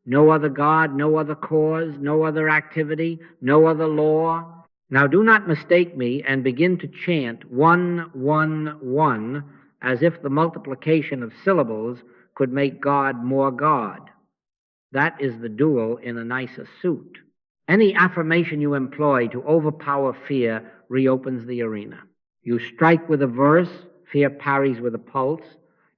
No other God, no other cause, no other activity, no other law. Now do not mistake me and begin to chant 1, 1, 1 as if the multiplication of syllables could make God more God. That is the dual in a nicer suit. Any affirmation you employ to overpower fear reopens the arena. You strike with a verse, fear parries with a pulse.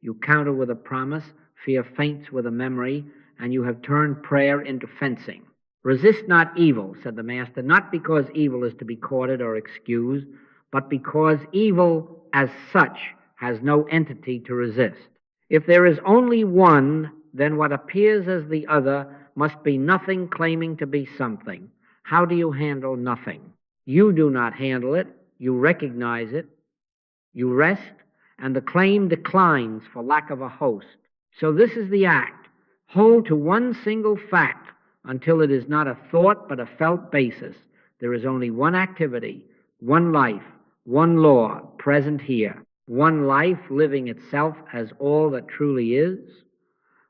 You counter with a promise, fear faints with a memory, and you have turned prayer into fencing. Resist not evil, said the Master, not because evil is to be courted or excused, but because evil as such has no entity to resist. If there is only one, then what appears as the other must be nothing claiming to be something. How do you handle nothing? You do not handle it. You recognize it. You rest, and the claim declines for lack of a host. So this is the act. Hold to one single fact until it is not a thought but a felt basis. There is only one activity, one life, one law present here. One life living itself as all that truly is.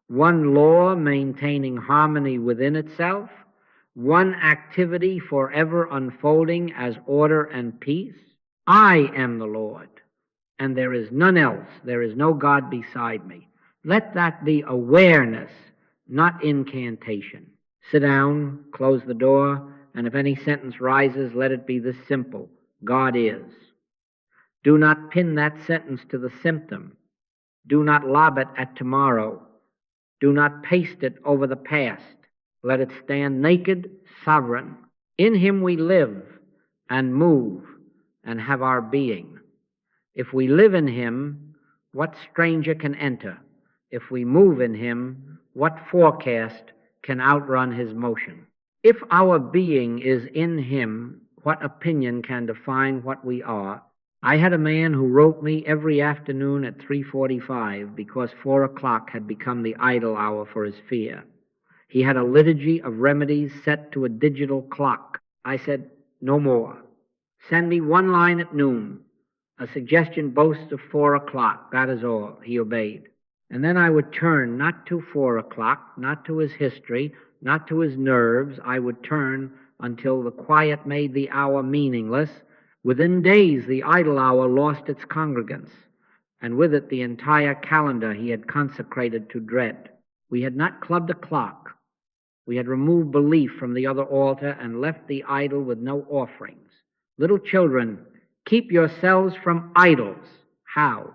One law maintaining harmony within itself. One activity forever unfolding as order and peace. I am the Lord, and there is none else. There is no God beside me. Let that be awareness, not incantation. Sit down, close the door, and if any sentence rises, let it be this simple: God is. Do not pin that sentence to the symptom. Do not lob it at tomorrow. Do not paste it over the past. Let it stand naked, sovereign. In him we live and move and have our being. If we live in him, what stranger can enter? If we move in him, what forecast can outrun his motion? If our being is in him, what opinion can define what we are? I had a man who wrote me every afternoon at 3:45 because 4 o'clock had become the idle hour for his fear. He had a liturgy of remedies set to a digital clock. I said, no more. Send me one line at noon. A suggestion boasts of 4 o'clock. That is all. He obeyed. And then I would turn not to 4 o'clock, not to his history, not to his nerves. I would turn until the quiet made the hour meaningless. Within days, the idle hour lost its congregants, and with it the entire calendar he had consecrated to dread. We had not clubbed a clock. We had removed belief from the other altar and left the idol with no offerings. Little children, keep yourselves from idols. How?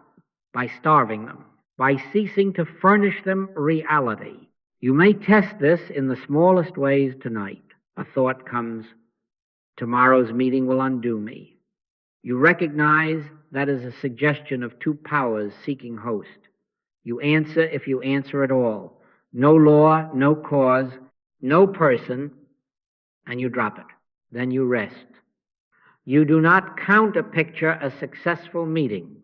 By starving them, by ceasing to furnish them reality. You may test this in the smallest ways tonight. A thought comes, tomorrow's meeting will undo me. You recognize that is a suggestion of two powers seeking host. You answer if you answer at all. No law, no cause, no person, and you drop it. Then you rest. You do not counter-picture a successful meeting.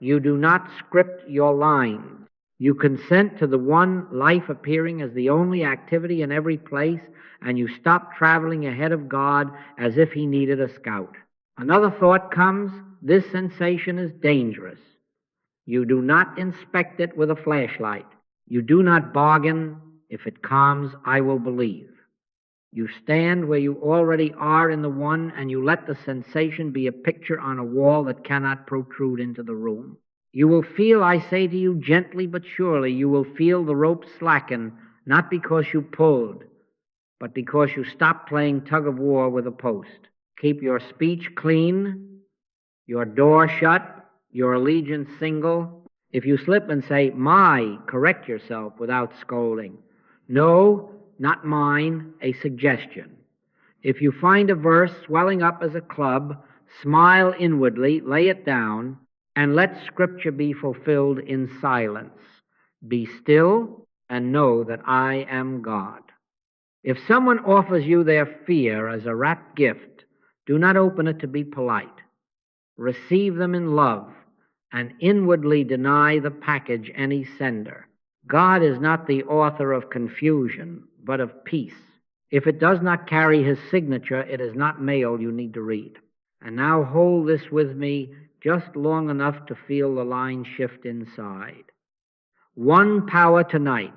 You do not script your lines. You consent to the one life appearing as the only activity in every place, and you stop traveling ahead of God as if he needed a scout. Another thought comes, this sensation is dangerous. You do not inspect it with a flashlight. You do not bargain, if it calms, I will believe. You stand where you already are in the one, and you let the sensation be a picture on a wall that cannot protrude into the room. You will feel, I say to you, gently but surely, you will feel the rope slacken, not because you pulled, but because you stopped playing tug-of-war with a post. Keep your speech clean, your door shut, your allegiance single. If you slip and say, my, correct yourself without scolding. No, not mine, a suggestion. If you find a verse swelling up as a club, smile inwardly, lay it down, and let Scripture be fulfilled in silence. Be still and know that I am God. If someone offers you their fear as a wrapped gift, do not open it to be polite. Receive them in love and inwardly deny the package any sender. God is not the author of confusion, but of peace. If it does not carry his signature, it is not mail you need to read. And now hold this with me just long enough to feel the line shift inside. One power tonight,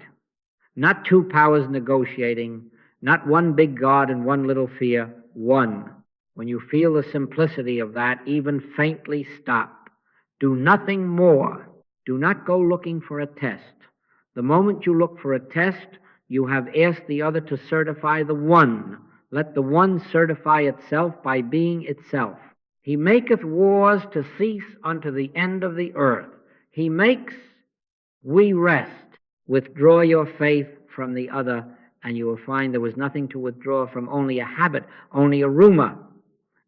not two powers negotiating, not one big God and one little fear, one. When you feel the simplicity of that, even faintly stop. Do nothing more. Do not go looking for a test. The moment you look for a test, you have asked the other to certify the one. Let the one certify itself by being itself. He maketh wars to cease unto the end of the earth. He makes, we rest. Withdraw your faith from the other, and you will find there was nothing to withdraw from, only a habit, only a rumor.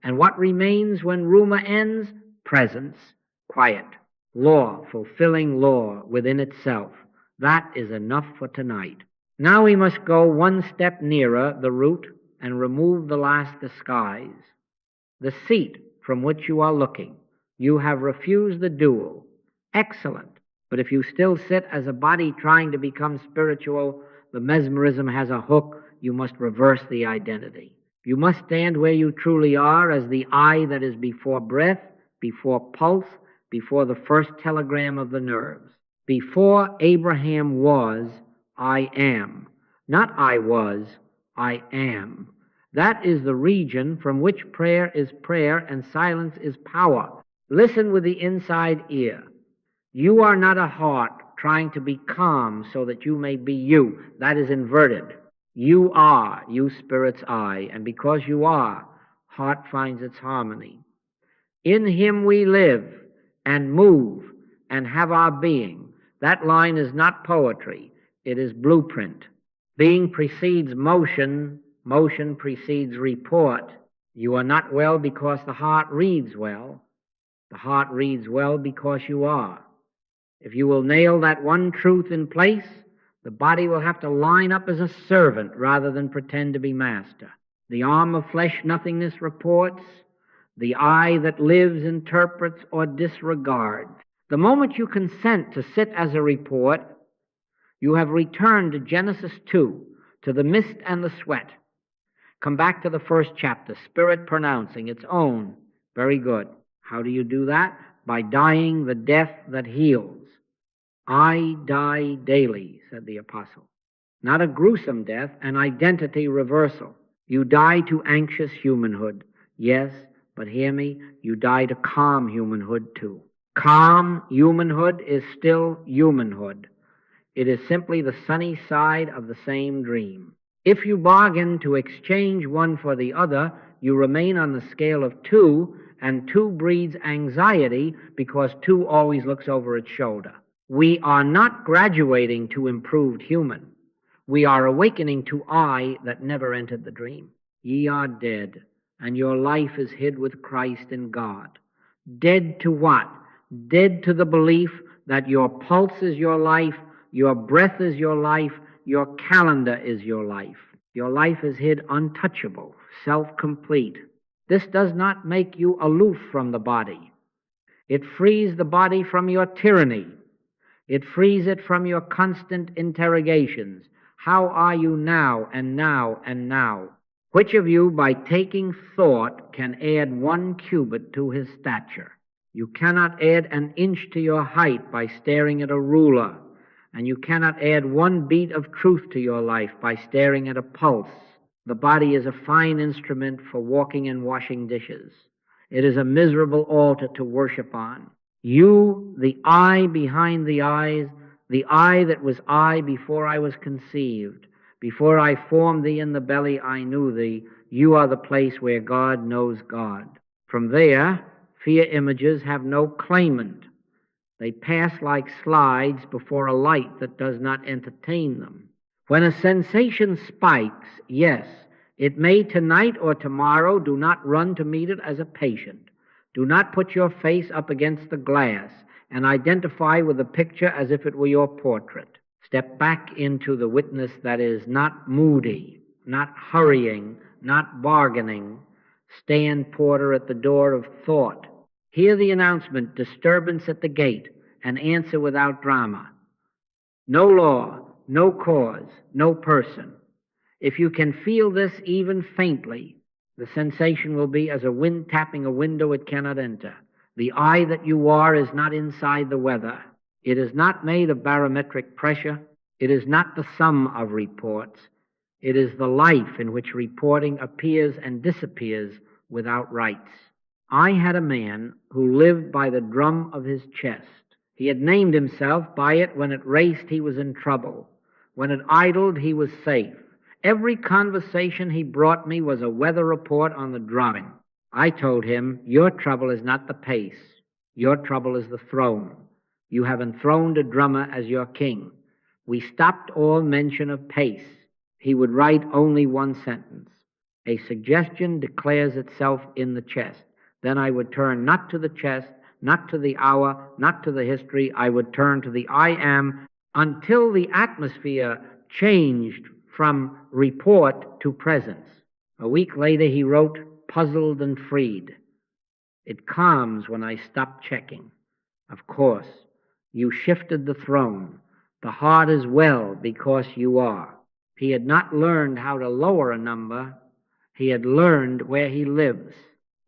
And what remains when rumor ends? Presence, quiet, law, fulfilling law within itself. That is enough for tonight. Now we must go one step nearer the root and remove the last disguise. The seat from which you are looking. You have refused the dual. Excellent. But if you still sit as a body trying to become spiritual, the mesmerism has a hook. You must reverse the identity. You must stand where you truly are as the I that is before breath, before pulse, before the first telegram of the nerves. Before Abraham was, I am. Not I was, I am. That is the region from which prayer is prayer and silence is power. Listen with the inside ear. You are not a heart trying to be calm so that you may be you. That is inverted. You are, you spirit's I, and because you are, heart finds its harmony. In him we live and move and have our being. That line is not poetry. It is blueprint. Being precedes motion. Motion precedes report. You are not well because the heart reads well. The heart reads well because you are. If you will nail that one truth in place, the body will have to line up as a servant rather than pretend to be master. The arm of flesh nothingness reports. The I that lives interprets or disregards. The moment you consent to sit as a report, you have returned to Genesis 2, to the mist and the sweat. Come back to the first chapter, spirit pronouncing its own. Very good. How do you do that? By dying the death that heals. I die daily, said the apostle. Not a gruesome death, an identity reversal. You die to anxious humanhood. Yes, but hear me, you die to calm humanhood too. Calm humanhood is still humanhood. It is simply the sunny side of the same dream. If you bargain to exchange one for the other, you remain on the scale of two, and two breeds anxiety because two always looks over its shoulder. We are not graduating to improved human. We are awakening to I that never entered the dream. Ye are dead, and your life is hid with Christ in God. Dead to what? Dead to the belief that your pulse is your life, your breath is your life, your calendar is your life. Your life is hid untouchable, self-complete. This does not make you aloof from the body. It frees the body from your tyranny. It frees it from your constant interrogations. How are you now, and now, and now? Which of you, by taking thought, can add 1 cubit to his stature? You cannot add an inch to your height by staring at a ruler, and you cannot add 1 beat of truth to your life by staring at a pulse. The body is a fine instrument for walking and washing dishes. It is a miserable altar to worship on. You, the eye behind the eyes, the eye that was I before I was conceived, before I formed thee in the belly I knew thee, you are the place where God knows God. From there, fear images have no claimant. They pass like slides before a light that does not entertain them. When a sensation spikes, yes, it may tonight or tomorrow. Do not run to meet it as a patient. Do not put your face up against the glass and identify with the picture as if it were your portrait. Step back into the witness that is not moody, not hurrying, not bargaining. Stand porter at the door of thought. Hear the announcement, disturbance at the gate, and answer without drama. No law, no cause, no person. If you can feel this even faintly, the sensation will be as a wind tapping a window it cannot enter. The eye that you are is not inside the weather. It is not made of barometric pressure. It is not the sum of reports. It is the life in which reporting appears and disappears without rights. I had a man who lived by the drum of his chest. He had named himself by it. When it raced, he was in trouble. When it idled, he was safe. Every conversation he brought me was a weather report on the drum. I told him, your trouble is not the pace. Your trouble is the throne. You have enthroned a drummer as your king. We stopped all mention of pace. He would write only 1 sentence. A suggestion declares itself in the chest. Then I would turn not to the chest, not to the hour, not to the history. I would turn to the I am until the atmosphere changed from report to presence. A week later he wrote, puzzled and freed. It calms when I stop checking. Of course, you shifted the throne. The heart is well because you are. He had not learned how to lower a number. He had learned where he lives.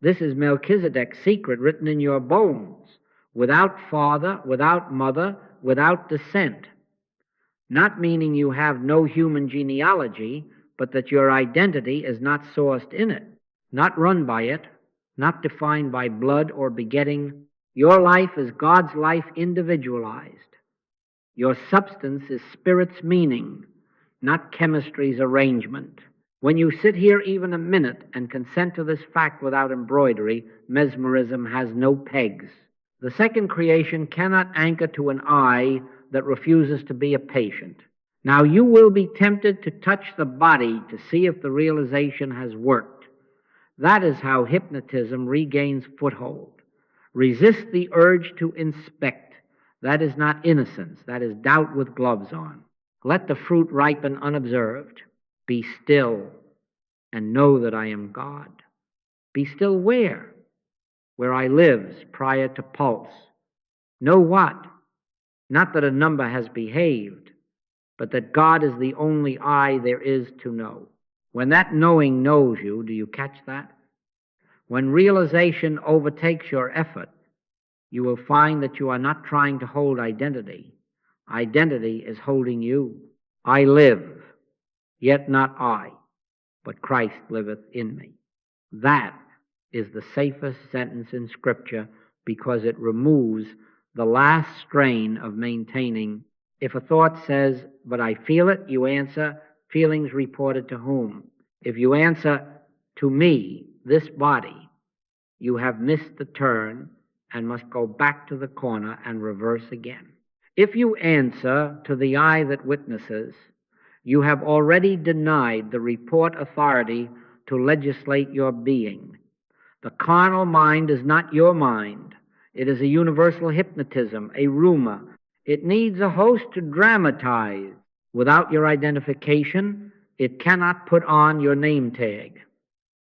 This is Melchizedek's secret written in your bones, without father, without mother, without descent. Not meaning you have no human genealogy, but that your identity is not sourced in it, not run by it, not defined by blood or begetting. Your life is God's life individualized. Your substance is spirit's meaning, not chemistry's arrangement. When you sit here even a minute and consent to this fact without embroidery, mesmerism has no pegs. The second creation cannot anchor to an eye that refuses to be a patient. Now you will be tempted to touch the body to see if the realization has worked. That is how hypnotism regains foothold. Resist the urge to inspect. That is not innocence. That is doubt with gloves on. Let the fruit ripen unobserved. Be still and know that I am God. Be still where? Where I lives prior to pulse. Know what? Not that a number has behaved, but that God is the only I there is to know. When that knowing knows you, do you catch that? When realization overtakes your effort, you will find that you are not trying to hold identity. Identity is holding you. I live, yet not I, but Christ liveth in me. That is the safest sentence in Scripture because it removes the last strain of maintaining. If a thought says, but I feel it, you answer, feelings reported to whom? If you answer, to me, this body, you have missed the turn and must go back to the corner and reverse again. If you answer to the eye that witnesses, you have already denied the report authority to legislate your being. The carnal mind is not your mind. It is a universal hypnotism, a rumor. It needs a host to dramatize. Without your identification, it cannot put on your name tag.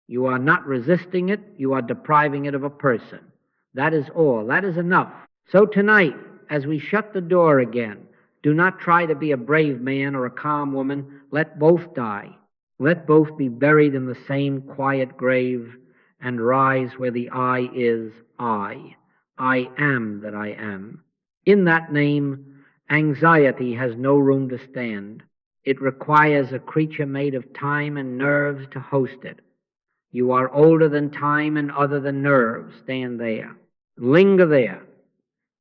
You are not resisting it, you are depriving it of a person. That is all. That is enough. So tonight, as we shut the door again, do not try to be a brave man or a calm woman. Let both die. Let both be buried in the same quiet grave and rise where the I is I. I am that I am. In that name, anxiety has no room to stand. It requires a creature made of time and nerves to host it. You are older than time and other than nerves. Stand there. Linger there.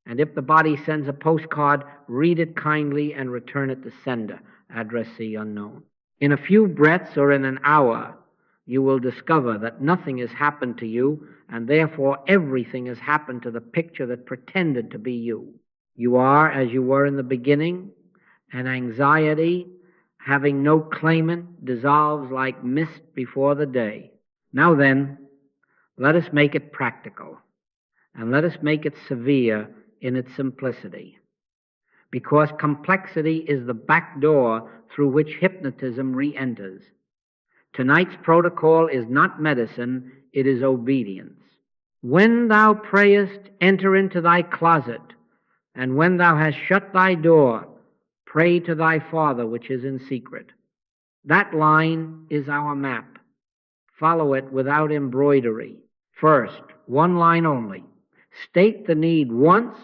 And if the body sends a postcard, read it kindly and return it to sender, addressee unknown. In a few breaths or in an hour, you will discover that nothing has happened to you, and therefore everything has happened to the picture that pretended to be you. You are as you were in the beginning, and anxiety, having no claimant, dissolves like mist before the day. Now then, let us make it practical, and let us make it severe in its simplicity, because complexity is the back door through which hypnotism re-enters. Tonight's protocol is not medicine, it is obedience. When thou prayest, enter into thy closet, and when thou hast shut thy door, pray to thy Father which is in secret. That line is our map. Follow it without embroidery. First, one line only. State the need once,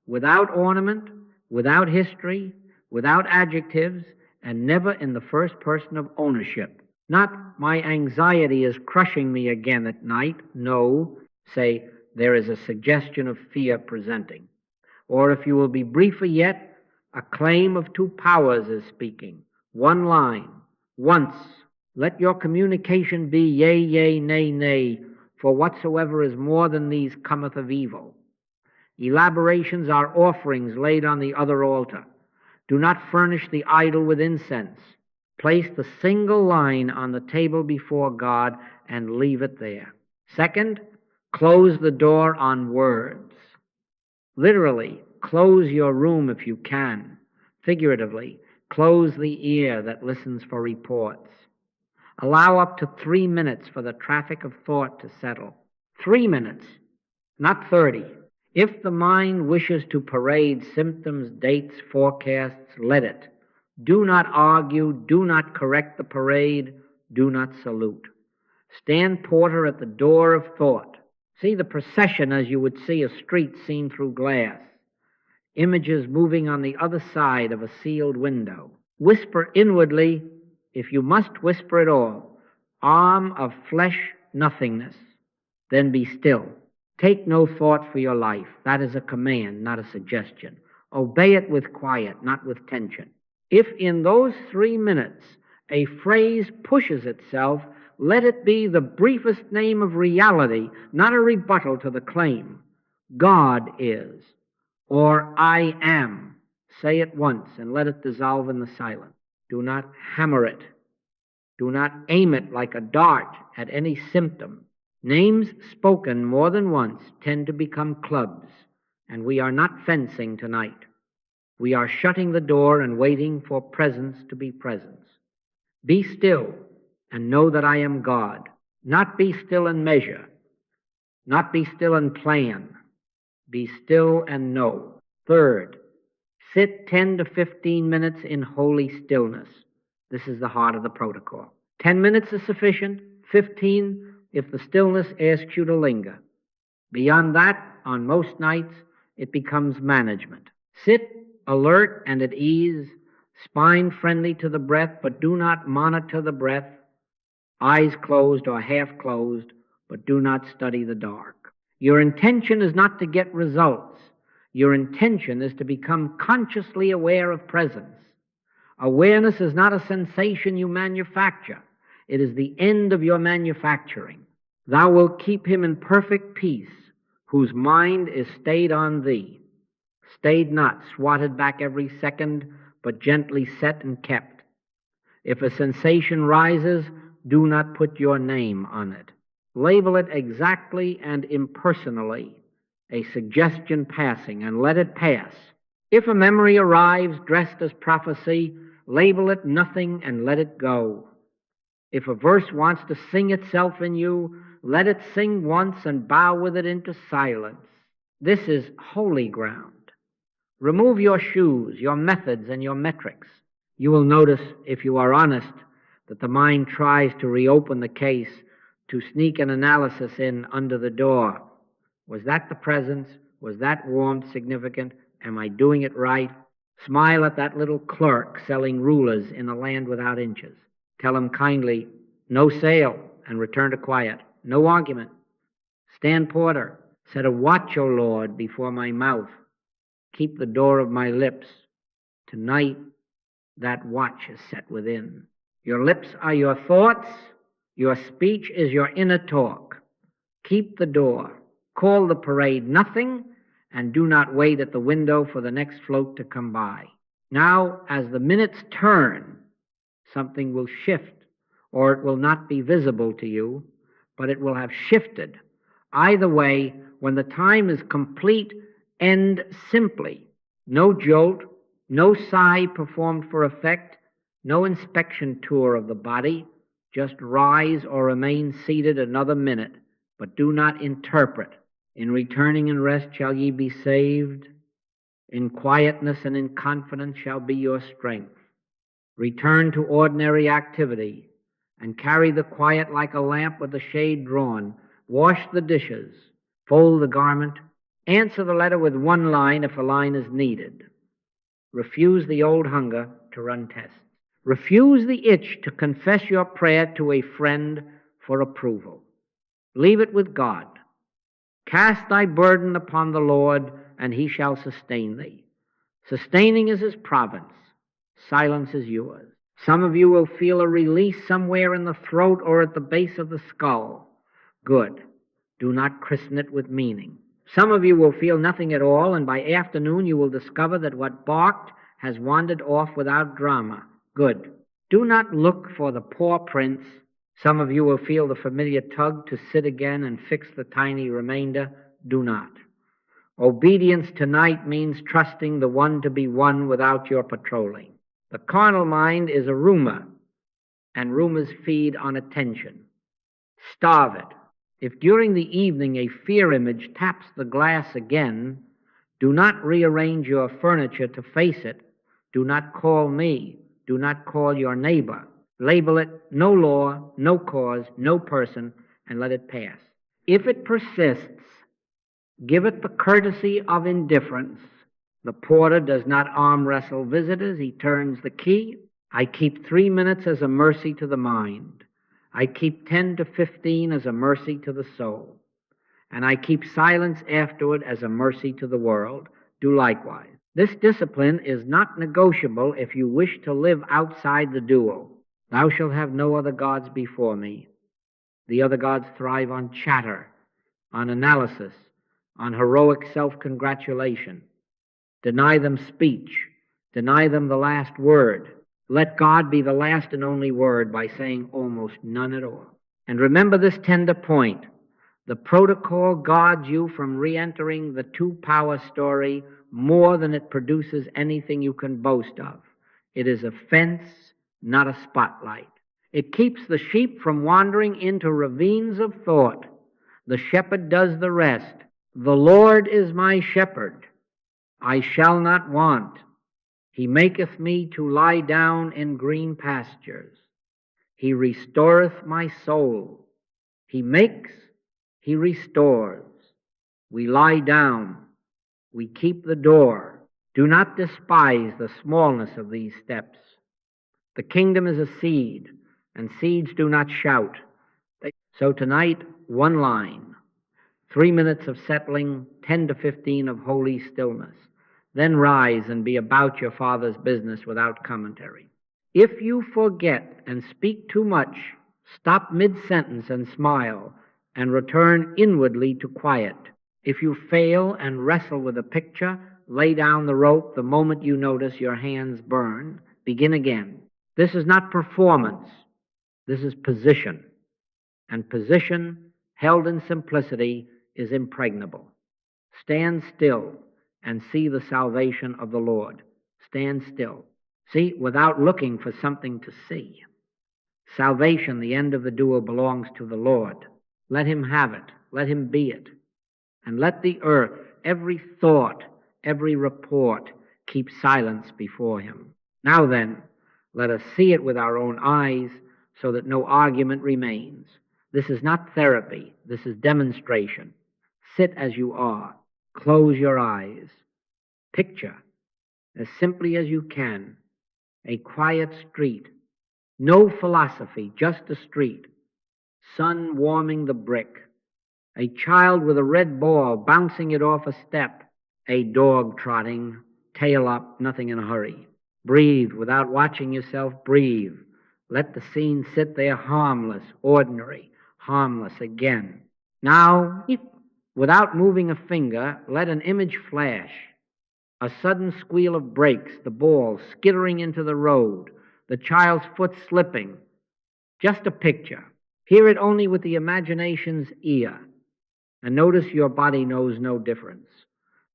without ornament, without history, without adjectives, and never in the first person of ownership. Not, my anxiety is crushing me again at night. No, say, there is a suggestion of fear presenting. Or if you will be briefer yet, a claim of two powers is speaking. One line, once. Let your communication be yea, yea, nay, nay, for whatsoever is more than these cometh of evil. Elaborations are offerings laid on the other altar. Do not furnish the idol with incense. Place the single line on the table before God and leave it there. Second, close the door on words. Literally, close your room if you can. Figuratively, close the ear that listens for reports. Allow up to 3 minutes for the traffic of thought to settle. 3 minutes, not 30. If the mind wishes to parade symptoms, dates, forecasts, let it. Do not argue, do not correct the parade, do not salute. Stand porter at the door of thought. See the procession as you would see a street seen through glass. Images moving on the other side of a sealed window. Whisper inwardly, if you must whisper at all, arm of flesh nothingness. Then be still. Take no thought for your life. That is a command, not a suggestion. Obey it with quiet, not with tension. If in those 3 minutes a phrase pushes itself, let it be the briefest name of reality, not a rebuttal to the claim. God is, or I am. Say it once and let it dissolve in the silence. Do not hammer it. Do not aim it like a dart at any symptom. Names spoken more than once tend to become clubs, and we are not fencing tonight. We are shutting the door and waiting for presence to be presence. Be still and know that I am God. Not be still and measure. Not be still and plan. Be still and know. Third, sit 10 to 15 minutes in holy stillness. This is the heart of the protocol. 10 minutes is sufficient. 15 if the stillness asks you to linger. Beyond that, on most nights, it becomes management. Sit alert and at ease, spine friendly to the breath, but do not monitor the breath. Eyes closed or half closed, but do not study the dark. Your intention is not to get results. Your intention is to become consciously aware of presence. Awareness is not a sensation you manufacture. It is the end of your manufacturing. Thou wilt keep him in perfect peace, whose mind is stayed on thee. Stayed not, swatted back every second, but gently set and kept. If a sensation rises, do not put your name on it. Label it exactly and impersonally, a suggestion passing, and let it pass. If a memory arrives dressed as prophecy, label it nothing and let it go. If a verse wants to sing itself in you, let it sing once and bow with it into silence. This is holy ground. Remove your shoes, your methods, and your metrics. You will notice, if you are honest, that the mind tries to reopen the case, to sneak an analysis in under the door. Was that the presence? Was that warmth significant? Am I doing it right? Smile at that little clerk selling rulers in a land without inches. Tell him kindly, no sale, and return to quiet. No argument. Stand porter. Set a watch, O Lord, before my mouth. Keep the door of my lips. Tonight, that watch is set within. Your lips are your thoughts. Your speech is your inner talk. Keep the door. Call the parade nothing, and do not wait at the window for the next float to come by. Now, as the minutes turn, something will shift, or it will not be visible to you, but it will have shifted. Either way, when the time is complete, end simply. No jolt, no sigh performed for effect, no inspection tour of the body. Just rise or remain seated another minute, but do not interpret. In returning and rest shall ye be saved. In quietness and in confidence shall be your strength. Return to ordinary activity, and carry the quiet like a lamp with the shade drawn. Wash the dishes, fold the garment, answer the letter with one line if a line is needed. Refuse the old hunger to run tests. Refuse the itch to confess your prayer to a friend for approval. Leave it with God. Cast thy burden upon the Lord, and he shall sustain thee. Sustaining is his province. Silence is yours. Some of you will feel a release somewhere in the throat or at the base of the skull. Good. Do not christen it with meaning. Some of you will feel nothing at all, and by afternoon you will discover that what barked has wandered off without drama. Good. Do not look for the paw prints. Some of you will feel the familiar tug to sit again and fix the tiny remainder. Do not. Obedience tonight means trusting the one to be one without your patrolling. The carnal mind is a rumor, and rumors feed on attention. Starve it. If during the evening a fear image taps the glass again, do not rearrange your furniture to face it. Do not call me. Do not call your neighbor. Label it no law, no cause, no person, and let it pass. If it persists, give it the courtesy of indifference. The porter does not arm wrestle visitors. He turns the key. I keep 3 minutes as a mercy to the mind. I keep 10 to 15 as a mercy to the soul. And I keep silence afterward as a mercy to the world. Do likewise. This discipline is not negotiable if you wish to live outside the dual. Thou shalt have no other gods before me. The other gods thrive on chatter, on analysis, on heroic self-congratulation. Deny them speech. Deny them the last word. Let God be the last and only word by saying almost none at all. And remember this tender point. The protocol guards you from re-entering the two-power story more than it produces anything you can boast of. It is a fence, not a spotlight. It keeps the sheep from wandering into ravines of thought. The shepherd does the rest. The Lord is my shepherd. I shall not want. He maketh me to lie down in green pastures. He restoreth my soul. He makes, he restores. We lie down. We keep the door. Do not despise the smallness of these steps. The kingdom is a seed, and seeds do not shout. So tonight, one line, 3 minutes of settling, 10 to 15 of holy stillness. Then rise and be about your Father's business without commentary. If you forget and speak too much, stop mid-sentence and smile, and return inwardly to quiet. If you fail and wrestle with a picture, lay down the rope the moment you notice your hands burn. Begin again. This is not performance. This is position. And position, held in simplicity, is impregnable. Stand still and see the salvation of the Lord. Stand still. See, without looking for something to see. Salvation, the end of the duel, belongs to the Lord. Let him have it. Let him be it. And let the earth, every thought, every report, keep silence before him. Now then, let us see it with our own eyes so that no argument remains. This is not therapy. This is demonstration. Sit as you are. Close your eyes. Picture, as simply as you can, a quiet street. No philosophy, just a street. Sun warming the brick. A child with a red ball bouncing it off a step. A dog trotting, tail up, nothing in a hurry. Breathe without watching yourself breathe. Let the scene sit there harmless, ordinary, harmless again. Now, without moving a finger, let an image flash. A sudden squeal of brakes, the ball skittering into the road, the child's foot slipping. Just a picture. Hear it only with the imagination's ear. And notice your body knows no difference.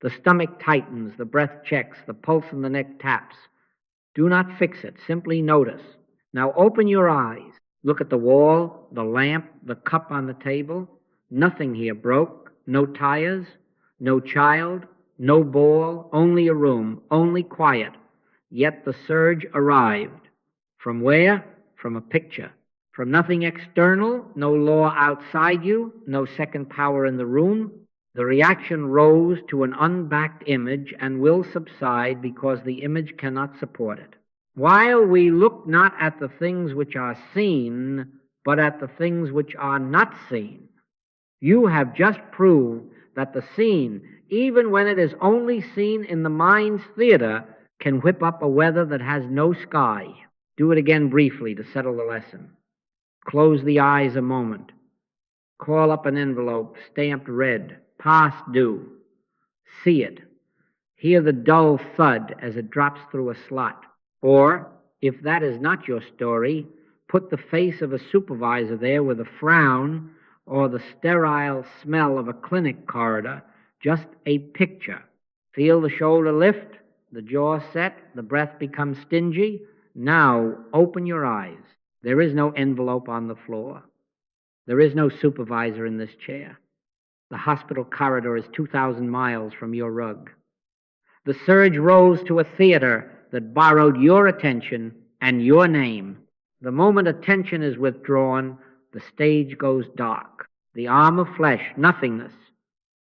The stomach tightens, the breath checks, the pulse in the neck taps. Do not fix it, simply notice. Now open your eyes. Look at the wall, the lamp, the cup on the table. Nothing here broke, no tires, no child, no ball, only a room, only quiet. Yet the surge arrived. From where? From a picture. From nothing external, no law outside you, no second power in the room. The reaction rose to an unbacked image and will subside because the image cannot support it. While we look not at the things which are seen, but at the things which are not seen, you have just proved that the seen, even when it is only seen in the mind's theater, can whip up a weather that has no sky. Do it again briefly to settle the lesson. Close the eyes a moment. Call up an envelope stamped red, past due. See it. Hear the dull thud as it drops through a slot. Or, if that is not your story, put the face of a supervisor there with a frown or the sterile smell of a clinic corridor, just a picture. Feel the shoulder lift, the jaw set, the breath become stingy. Now open your eyes. There is no envelope on the floor. There is no supervisor in this chair. The hospital corridor is 2,000 miles from your rug. The surge rose to a theater that borrowed your attention and your name. The moment attention is withdrawn, the stage goes dark. The arm of flesh, nothingness.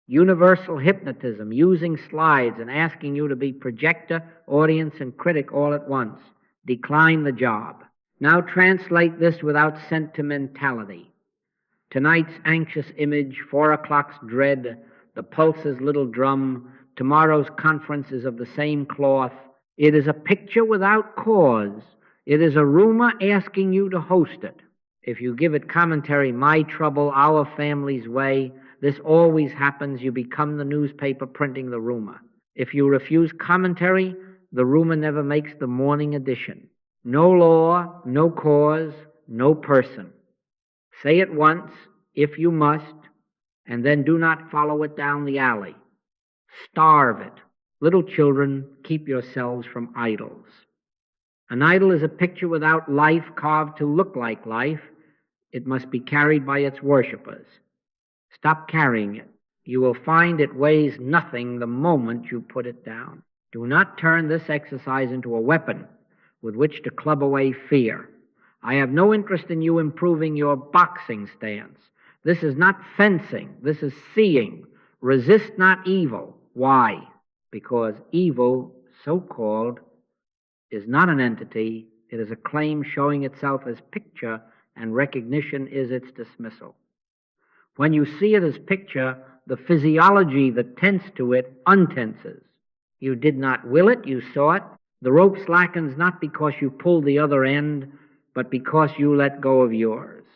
Universal hypnotism, using slides and asking you to be projector, audience, and critic all at once. Decline the job. Now translate this without sentimentality. Tonight's anxious image, 4 o'clock's dread, the pulse's little drum, tomorrow's conference is of the same cloth. It is a picture without cause. It is a rumor asking you to host it. If you give it commentary, my trouble, our family's way, this always happens. You become the newspaper printing the rumor. If you refuse commentary, the rumor never makes the morning edition. No law, no cause, no person. Say it once, if you must, and then do not follow it down the alley. Starve it. Little children, keep yourselves from idols. An idol is a picture without life, carved to look like life. It must be carried by its worshippers. Stop carrying it. You will find it weighs nothing the moment you put it down. Do not turn this exercise into a weapon with which to club away fear. I have no interest in you improving your boxing stance. This is not fencing. This is seeing. Resist not evil. Why? Because evil, so-called, is not an entity. It is a claim showing itself as picture, and recognition is its dismissal. When you see it as picture, the physiology that tends to it untenses. You did not will it, you saw it. The rope slackens not because you pulled the other end, but because you let go of yours.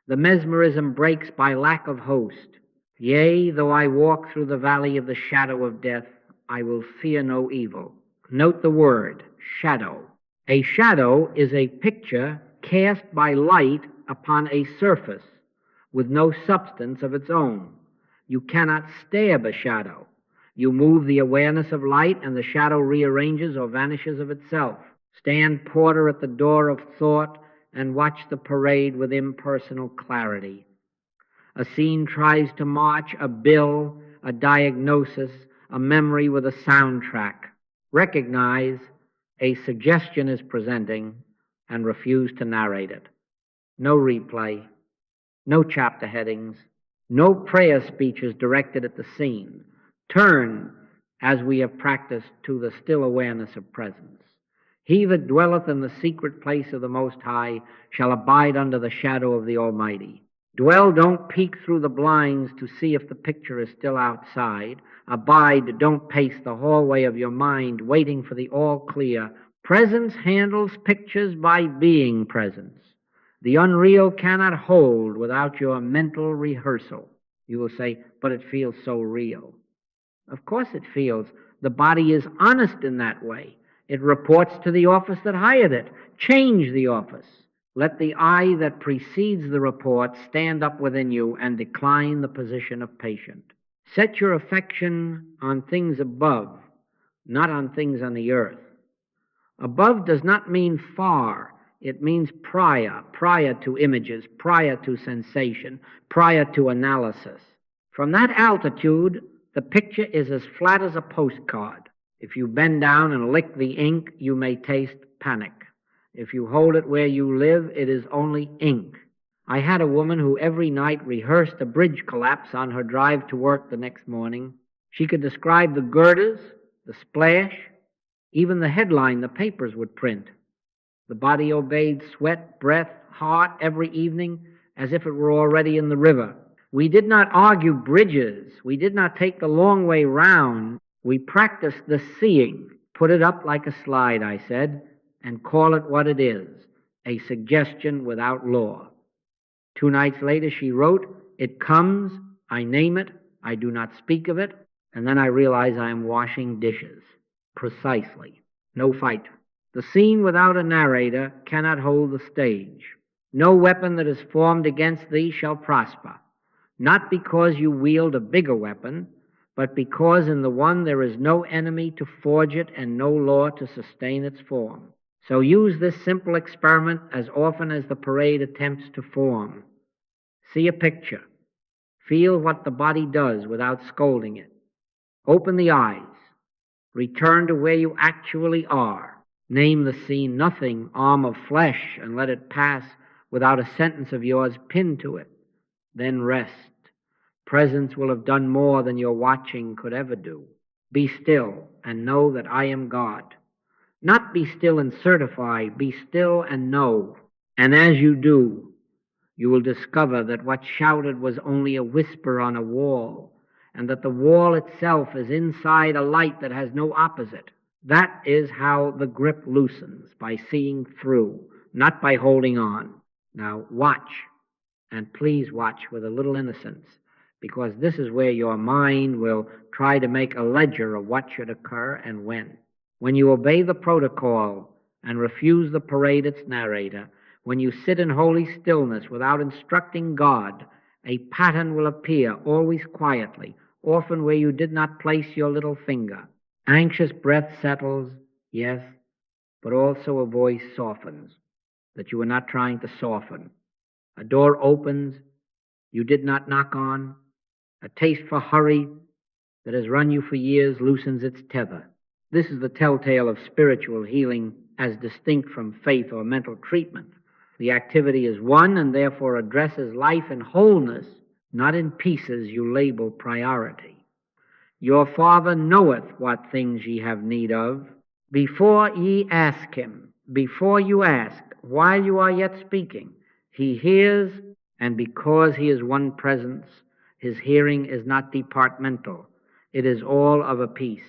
The mesmerism breaks by lack of host. Yea, though I walk through the valley of the shadow of death, I will fear no evil. Note the word, shadow. A shadow is a picture cast by light upon a surface with no substance of its own. You cannot stab a shadow. You move the awareness of light, and the shadow rearranges or vanishes of itself. Stand porter at the door of thought and watch the parade with impersonal clarity. A scene tries to march a bill, a diagnosis, a memory with a soundtrack. Recognize a suggestion is presenting and refuse to narrate it. No replay, no chapter headings, no prayer speeches directed at the scene. Turn, as we have practiced, to the still awareness of presence. He that dwelleth in the secret place of the Most High shall abide under the shadow of the Almighty. Dwell, don't peek through the blinds to see if the picture is still outside. Abide, don't pace the hallway of your mind waiting for the all clear. Presence handles pictures by being presence. The unreal cannot hold without your mental rehearsal. You will say, but it feels so real. Of course it feels. The body is honest in that way. It reports to the office that hired it. Change the office. Let the I that precedes the report stand up within you and decline the position of patient. Set your affection on things above, not on things on the earth. Above does not mean far. It means prior to images, prior to sensation, prior to analysis. From that altitude, the picture is as flat as a postcard. If you bend down and lick the ink, you may taste panic. If you hold it where you live, it is only ink. I had a woman who every night rehearsed a bridge collapse on her drive to work the next morning. She could describe the girders, the splash, even the headline the papers would print. The body obeyed sweat, breath, heart every evening as if it were already in the river. We did not argue bridges. We did not take the long way round. We practiced the seeing. Put it up like a slide, I said, and call it what it is, a suggestion without law. 2 nights later she wrote, it comes, I name it, I do not speak of it, and then I realize I am washing dishes. Precisely. No fight. The scene without a narrator cannot hold the stage. No weapon that is formed against thee shall prosper, not because you wield a bigger weapon, but because in the one there is no enemy to forge it and no law to sustain its form. So use this simple experiment as often as the parade attempts to form. See a picture. Feel what the body does without scolding it. Open the eyes. Return to where you actually are. Name the scene nothing, arm of flesh, and let it pass without a sentence of yours pinned to it. Then rest. Presence will have done more than your watching could ever do. Be still and know that I am God. Not be still and certify, be still and know. And as you do, you will discover that what shouted was only a whisper on a wall, and that the wall itself is inside a light that has no opposite. That is how the grip loosens, by seeing through, not by holding on. Now watch, and please watch with a little innocence, because this is where your mind will try to make a ledger of what should occur and when. When you obey the protocol and refuse the parade its narrator, when you sit in holy stillness without instructing God, a pattern will appear, always quietly, often where you did not place your little finger. Anxious breath settles, yes, but also a voice softens, that you are not trying to soften. A door opens you did not knock on. A taste for hurry that has run you for years loosens its tether. This is the telltale of spiritual healing as distinct from faith or mental treatment. The activity is one and therefore addresses life in wholeness, not in pieces you label priority. Your Father knoweth what things ye have need of, before ye ask him. Before you ask, while you are yet speaking, he hears, and because he is one presence, his hearing is not departmental. It is all of a piece.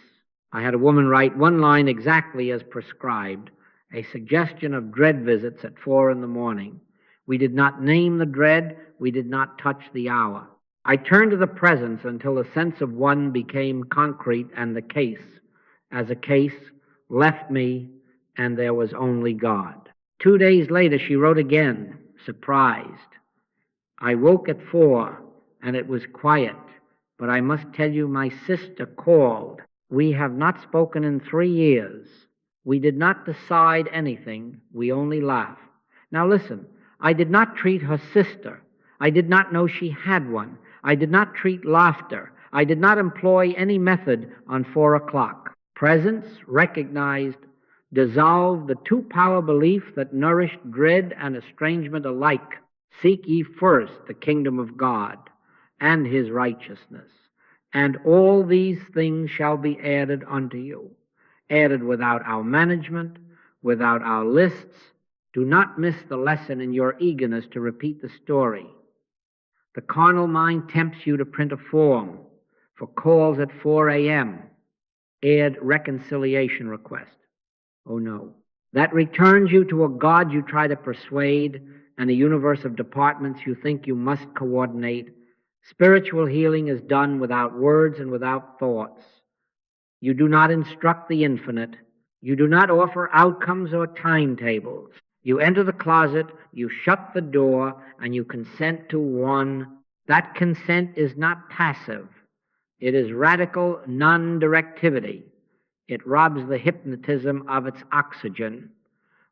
I had a woman write one line exactly as prescribed, a suggestion of dread visits at 4 a.m. We did not name the dread. We did not touch the hour. I turned to the presence until the sense of one became concrete and the case, as a case, left me, and there was only God. 2 days later, she wrote again, surprised. I woke at 4, and it was quiet, but I must tell you my sister called. We have not spoken in 3 years. We did not decide anything. We only laugh. Now listen, I did not treat her sister. I did not know she had one. I did not treat laughter. I did not employ any method on 4 o'clock. Presence, recognized, dissolved the two-power belief that nourished dread and estrangement alike. Seek ye first the kingdom of God and his righteousness, and all these things shall be added unto you. Added without our management, without our lists. Do not miss the lesson in your eagerness to repeat the story. The carnal mind tempts you to print a form for calls at 4 a.m. Add reconciliation request. Oh no. That returns you to a God you try to persuade and a universe of departments you think you must coordinate. Spiritual healing is done without words and without thoughts. You do not instruct the infinite. You do not offer outcomes or timetables. You enter the closet, you shut the door, and you consent to one. That consent is not passive. It is radical non-directivity. It robs the hypnotism of its oxygen.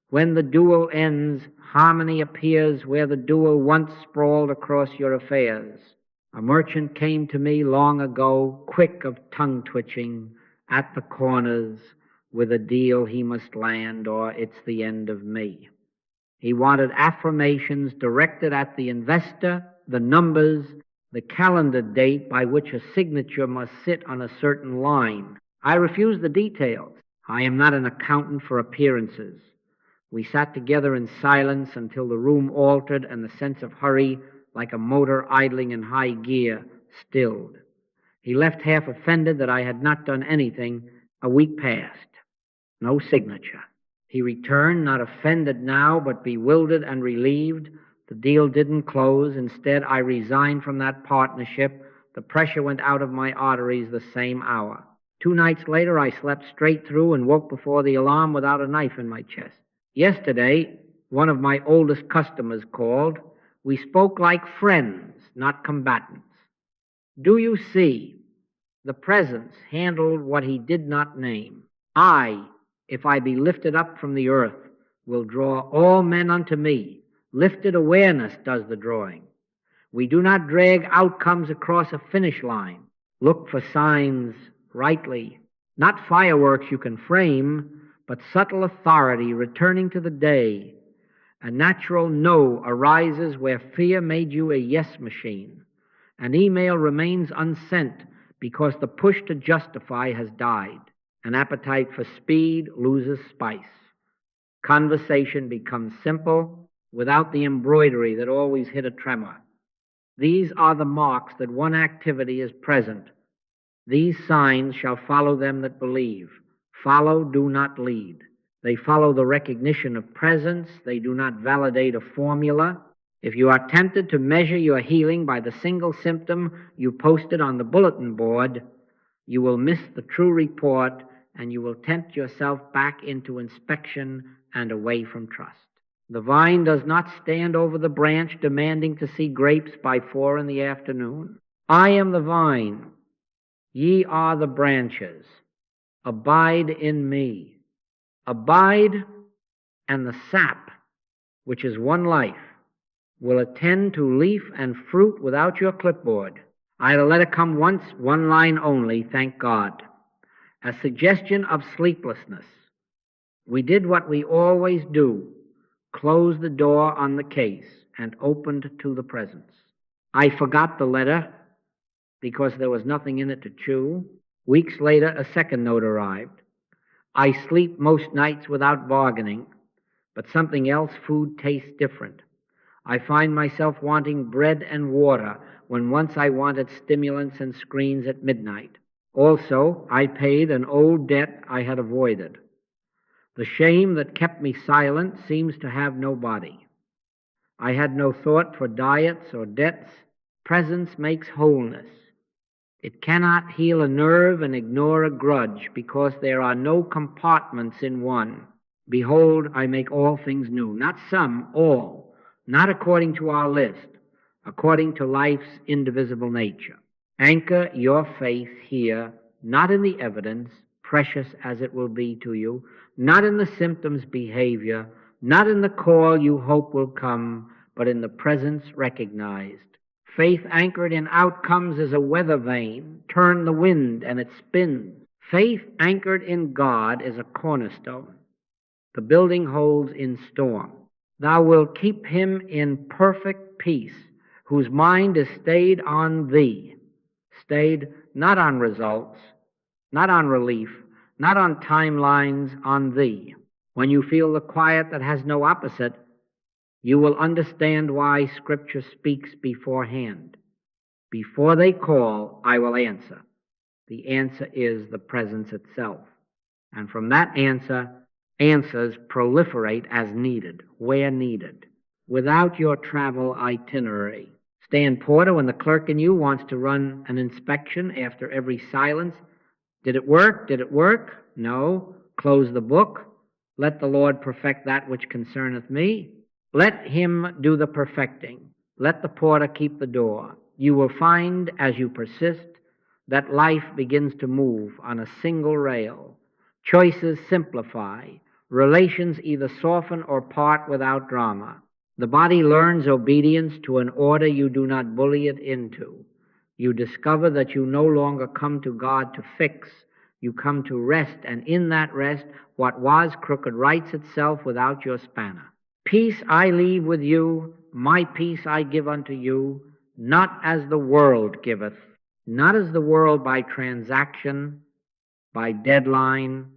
When the dual ends, harmony appears where the dual once sprawled across your affairs. A merchant came to me long ago, quick of tongue twitching, at the corners, with a deal he must land, or it's the end of me. He wanted affirmations directed at the investor, the numbers, the calendar date by which a signature must sit on a certain line. I refused the details. I am not an accountant for appearances. We sat together in silence until the room altered and the sense of hurry, like a motor idling in high gear, stilled. He left half offended that I had not done anything. A week passed. No signature. He returned, not offended now, but bewildered and relieved. The deal didn't close. Instead, I resigned from that partnership. The pressure went out of my arteries the same hour. 2 nights later, I slept straight through and woke before the alarm without a knife in my chest. Yesterday, one of my oldest customers called. We spoke like friends, not combatants. Do you see? The presence handled what he did not name. I, if I be lifted up from the earth, will draw all men unto me. Lifted awareness does the drawing. We do not drag outcomes across a finish line. Look for signs rightly. Not fireworks you can frame, but subtle authority returning to the day. A natural no arises where fear made you a yes machine. An email remains unsent because the push to justify has died. An appetite for speed loses spice. Conversation becomes simple without the embroidery that always hid a tremor. These are the marks that one activity is present. These signs shall follow them that believe. Follow, do not lead. They follow the recognition of presence. They do not validate a formula. If you are tempted to measure your healing by the single symptom you posted on the bulletin board, you will miss the true report, and you will tempt yourself back into inspection and away from trust. The vine does not stand over the branch demanding to see grapes by 4 in the afternoon. I am the vine. Ye are the branches. Abide in me. Abide, and the sap, which is one life, will attend to leaf and fruit without your clipboard. I had a letter come once, 1 line only, thank God. A suggestion of sleeplessness. We did what we always do, closed the door on the case and opened to the presence. I forgot the letter because there was nothing in it to chew. Weeks later, a second note arrived. I sleep most nights without bargaining, but something else, food, tastes different. I find myself wanting bread and water when once I wanted stimulants and screens at midnight. Also, I paid an old debt I had avoided. The shame that kept me silent seems to have no body. I had no thought for diets or debts. Presence makes wholeness. It cannot heal a nerve and ignore a grudge because there are no compartments in one. Behold, I make all things new. Not some, all. Not according to our list, according to life's indivisible nature. Anchor your faith here, not in the evidence, precious as it will be to you, not in the symptoms' behavior, not in the call you hope will come, but in the presence recognized. Faith anchored in outcomes is a weather vane. Turn the wind and it spins. Faith anchored in God is a cornerstone. The building holds in storm. Thou wilt keep him in perfect peace, whose mind is stayed on thee, stayed not on results, not on relief, not on timelines, on thee. When you feel the quiet that has no opposite, you will understand why Scripture speaks beforehand. Before they call, I will answer. The answer is the presence itself. And from that answer, answers proliferate as needed, where needed, without your travel itinerary. Stand porter when the clerk in you wants to run an inspection after every silence. Did it work? Did it work? No. Close the book. Let the Lord perfect that which concerneth me. Let him do the perfecting. Let the porter keep the door. You will find, as you persist, that life begins to move on a single rail. Choices simplify. Relations either soften or part without drama. The body learns obedience to an order you do not bully it into. You discover that you no longer come to God to fix. You come to rest, and in that rest, what was crooked rights itself without your spanner. Peace I leave with you, my peace I give unto you, not as the world giveth, not as the world by transaction, by deadline,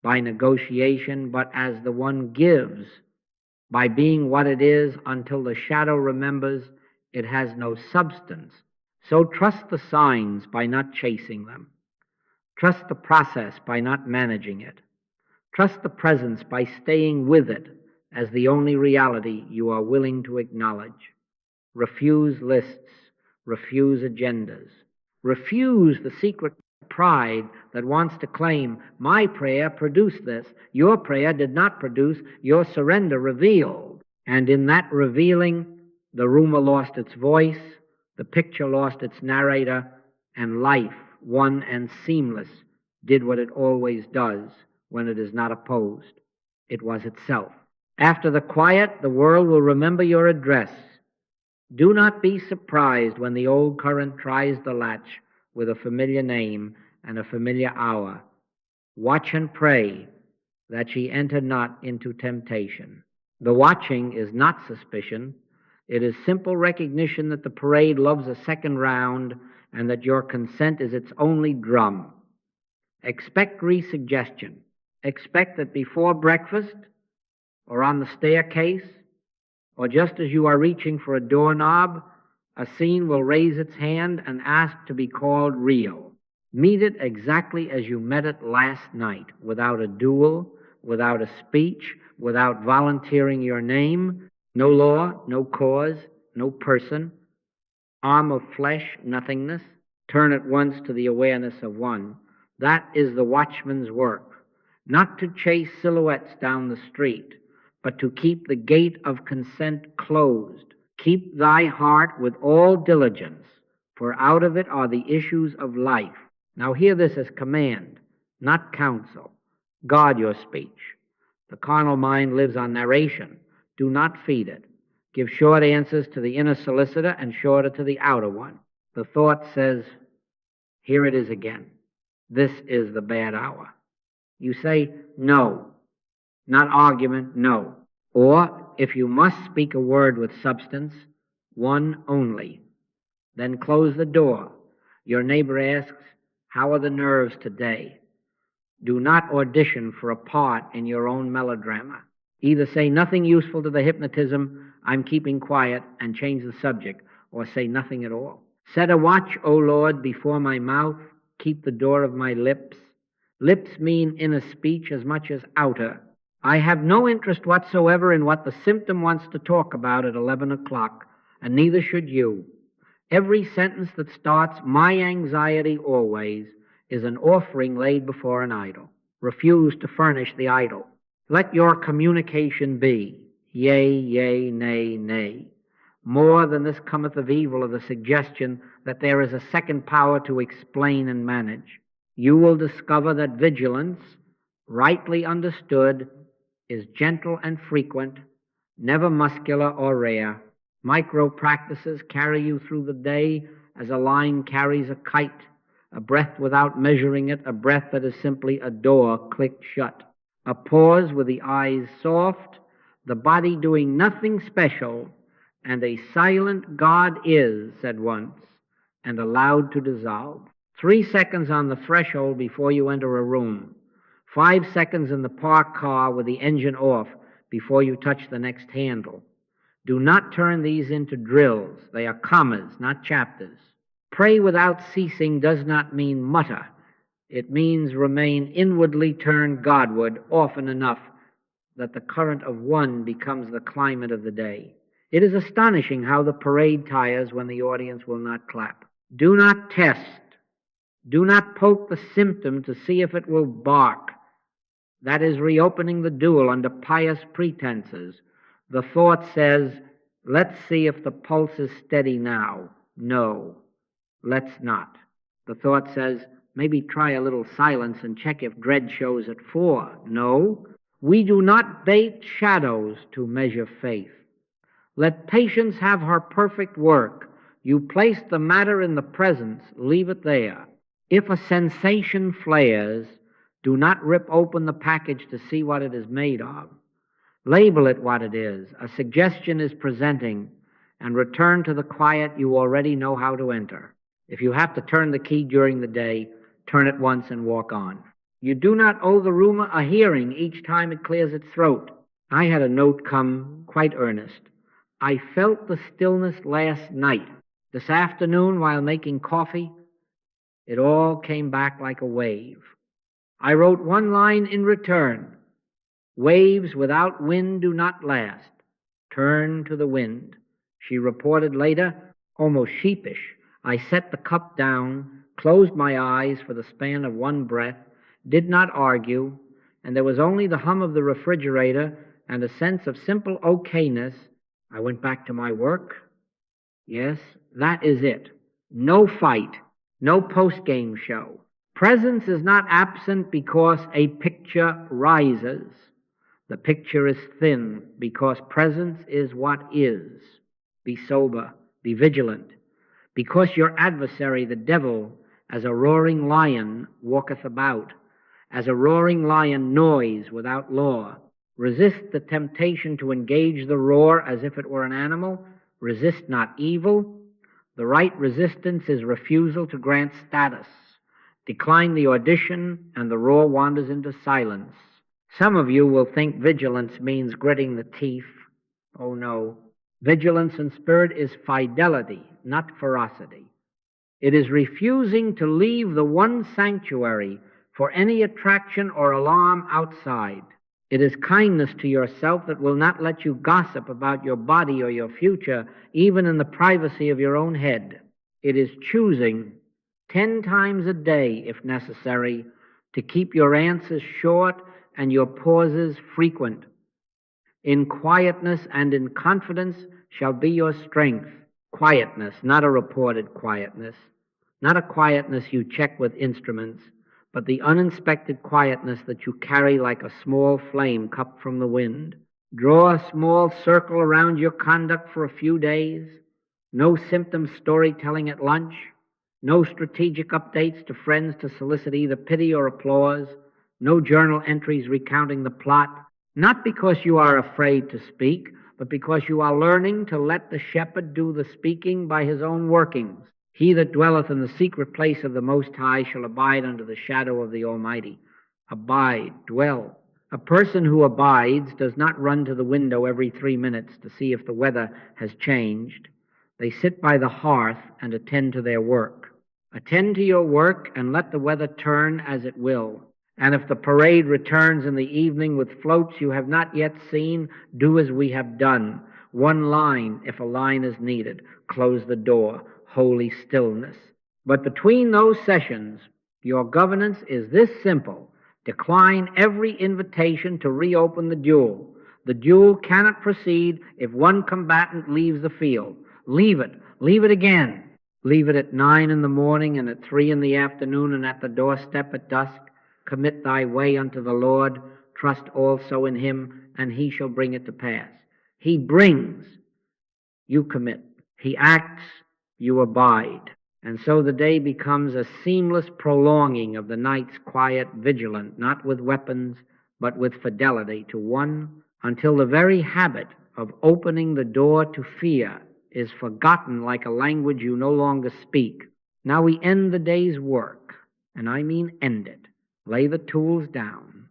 by negotiation, but as the one gives, by being what it is until the shadow remembers it has no substance. So trust the signs by not chasing them. Trust the process by not managing it. Trust the presence by staying with it as the only reality you are willing to acknowledge. Refuse lists. Refuse agendas. Refuse the secret pride that wants to claim, my prayer produced this, your prayer did not produce, your surrender revealed. And in that revealing, the rumor lost its voice, the picture lost its narrator, and life, one and seamless, did what it always does when it is not opposed. It was itself. After the quiet, the world will remember your address. Do not be surprised when the old current tries the latch with a familiar name and a familiar hour. Watch and pray that ye enter not into temptation. The watching is not suspicion. It is simple recognition that the parade loves a second round and that your consent is its only drum. Expect resuggestion. Expect that before breakfast or on the staircase or just as you are reaching for a doorknob, a scene will raise its hand and ask to be called real. Meet it exactly as you met it last night, without a duel, without a speech, without volunteering your name, no law, no cause, no person, arm of flesh, nothingness. Turn at once to the awareness of one. That is the watchman's work, not to chase silhouettes down the street, but to keep the gate of consent closed. Keep thy heart with all diligence, for out of it are the issues of life. Now hear this as command, not counsel. Guard your speech. The carnal mind lives on narration. Do not feed it. Give short answers to the inner solicitor and shorter to the outer one. The thought says, here it is again. This is the bad hour. You say, no. Not argument, no. Or, if you must speak a word with substance, one only. Then close the door. Your neighbor asks, how are the nerves today? Do not audition for a part in your own melodrama. Either say nothing useful to the hypnotism, I'm keeping quiet, and change the subject, or say nothing at all. Set a watch, O Lord, before my mouth, keep the door of my lips. Lips mean inner speech as much as outer. I have no interest whatsoever in what the symptom wants to talk about at 11 o'clock, and neither should you. Every sentence that starts, my anxiety always, is an offering laid before an idol. Refuse to furnish the idol. Let your communication be yea, yea, nay, nay. More than this cometh of evil, of the suggestion that there is a second power to explain and manage. You will discover that vigilance, rightly understood, is gentle and frequent, never muscular or rare. Micro practices carry you through the day as a line carries a kite, a breath without measuring it, a breath that is simply a door clicked shut, a pause with the eyes soft, the body doing nothing special, and a silent God is, said once, and allowed to dissolve. 3 seconds on the threshold before you enter a room. 5 seconds in the parked car with the engine off before you touch the next handle. Do not turn these into drills. They are commas, not chapters. Pray without ceasing does not mean mutter. It means remain inwardly turned Godward often enough that the current of one becomes the climate of the day. It is astonishing how the parade tires when the audience will not clap. Do not test. Do not poke the symptom to see if it will bark. That is reopening the duel under pious pretenses. The thought says, let's see if the pulse is steady now. No, let's not. The thought says, maybe try a little silence and check if dread shows at 4. No, we do not bait shadows to measure faith. Let patience have her perfect work. You place the matter in the presence, leave it there. If a sensation flares, do not rip open the package to see what it is made of. Label it what it is. A suggestion is presenting, and return to the quiet you already know how to enter. If you have to turn the key during the day, turn it once and walk on. You do not owe the rumor a hearing each time it clears its throat. I had a note come quite earnest. I felt the stillness last night. This afternoon, while making coffee, it all came back like a wave. I wrote one line in return. Waves without wind do not last. Turn to the wind. She reported later, almost sheepish. I set the cup down, closed my eyes for the span of one breath, did not argue, and there was only the hum of the refrigerator and a sense of simple okayness. I went back to my work. Yes, that is it. No fight, no post-game show. Presence is not absent because a picture rises. The picture is thin because presence is what is. Be sober, be vigilant, because your adversary, the devil, as a roaring lion, walketh about. As a roaring lion gnaws without law. Resist the temptation to engage the roar as if it were an animal. Resist not evil. The right resistance is refusal to grant status. Decline the audition, and the roar wanders into silence. Some of you will think vigilance means gritting the teeth. Oh no. Vigilance in spirit is fidelity, not ferocity. It is refusing to leave the one sanctuary for any attraction or alarm outside. It is kindness to yourself that will not let you gossip about your body or your future, even in the privacy of your own head. It is choosing 10 times a day, if necessary, to keep your answers short and your pauses frequent. In quietness and in confidence shall be your strength. Quietness, not a reported quietness, not a quietness you check with instruments, but the uninspected quietness that you carry like a small flame cupped from the wind. Draw a small circle around your conduct for a few days. No symptom storytelling at lunch. No strategic updates to friends to solicit either pity or applause. No journal entries recounting the plot. Not because you are afraid to speak, but because you are learning to let the shepherd do the speaking by his own workings. He that dwelleth in the secret place of the Most High shall abide under the shadow of the Almighty. Abide, dwell. A person who abides does not run to the window every 3 minutes to see if the weather has changed. They sit by the hearth and attend to their work. Attend to your work and let the weather turn as it will. And if the parade returns in the evening with floats you have not yet seen, do as we have done. One line, if a line is needed. Close the door. Holy stillness. But between those sessions, your governance is this simple. Decline every invitation to reopen the duel. The duel cannot proceed if one combatant leaves the field. Leave it. Leave it again. Leave it at 9 in the morning and at 3 in the afternoon and at the doorstep at dusk. Commit thy way unto the Lord. Trust also in him, and he shall bring it to pass. He brings, you commit. He acts, you abide. And so the day becomes a seamless prolonging of the night's quiet vigilance, not with weapons, but with fidelity to one, until the very habit of opening the door to fear is forgotten like a language you no longer speak. Now we end the day's work, and I mean end it. Lay the tools down.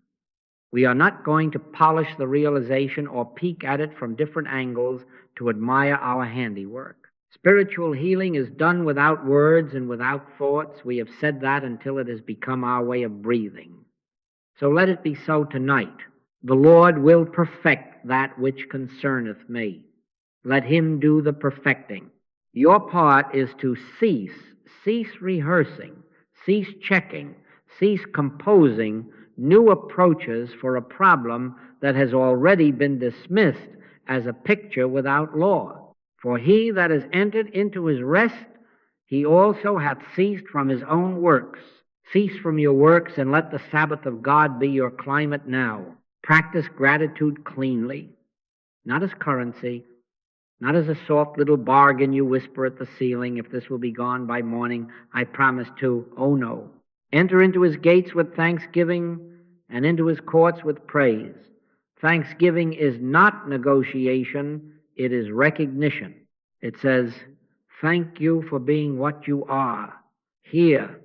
We are not going to polish the realization or peek at it from different angles to admire our handiwork. Spiritual healing is done without words and without thoughts. We have said that until it has become our way of breathing. So let it be so tonight. The Lord will perfect that which concerneth me. Let him do the perfecting. Your part is to cease rehearsing, cease checking, cease composing new approaches for a problem that has already been dismissed as a picture without law. For he that has entered into his rest, he also hath ceased from his own works. Cease from your works and let the Sabbath of God be your climate now. Practice gratitude cleanly, not as currency, not as a soft little bargain you whisper at the ceiling. If this will be gone by morning, I promise to. Oh no. Enter into his gates with thanksgiving and into his courts with praise. Thanksgiving is not negotiation, it is recognition. It says, thank you for being what you are. Here,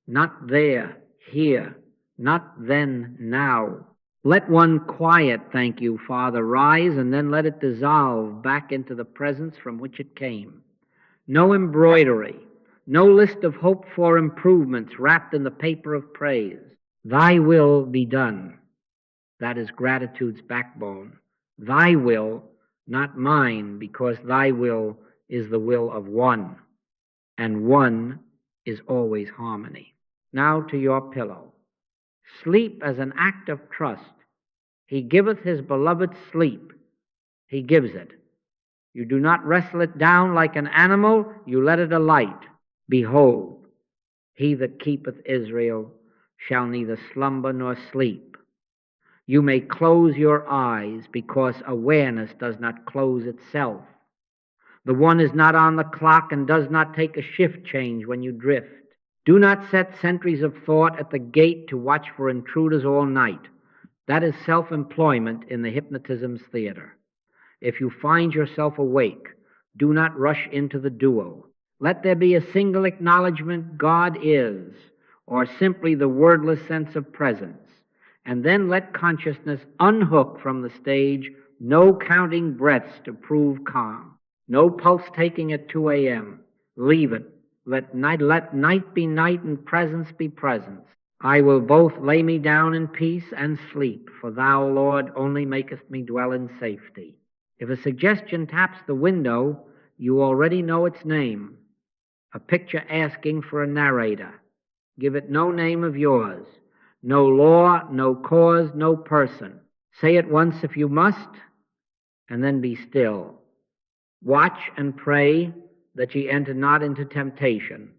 not there, here, not then, now. Let one quiet thank you, Father, rise, and then let it dissolve back into the presence from which it came. No embroidery, no list of hoped-for improvements wrapped in the paper of praise. Thy will be done. That is gratitude's backbone. Thy will, not mine, because thy will is the will of one, and one is always harmony. Now to your pillow. Sleep as an act of trust. He giveth his beloved sleep. He gives it. You do not wrestle it down like an animal, you let it alight. Behold, he that keepeth Israel shall neither slumber nor sleep. You may close your eyes because awareness does not close itself. The one is not on the clock and does not take a shift change when you drift. Do not set sentries of thought at the gate to watch for intruders all night. That is self-employment in the hypnotism's theater. If you find yourself awake, do not rush into the duel. Let there be a single acknowledgement God is, or simply the wordless sense of presence. And then let consciousness unhook from the stage, no counting breaths to prove calm, no pulse taking at 2 a.m. Leave it. Let night be night and presence be presence. I will both lay me down in peace and sleep, for thou, Lord, only makest me dwell in safety. If a suggestion taps the window, you already know its name. A picture asking for a narrator. Give it no name of yours. No law, no cause, no person. Say it once if you must, and then be still. Watch and pray that ye enter not into temptation.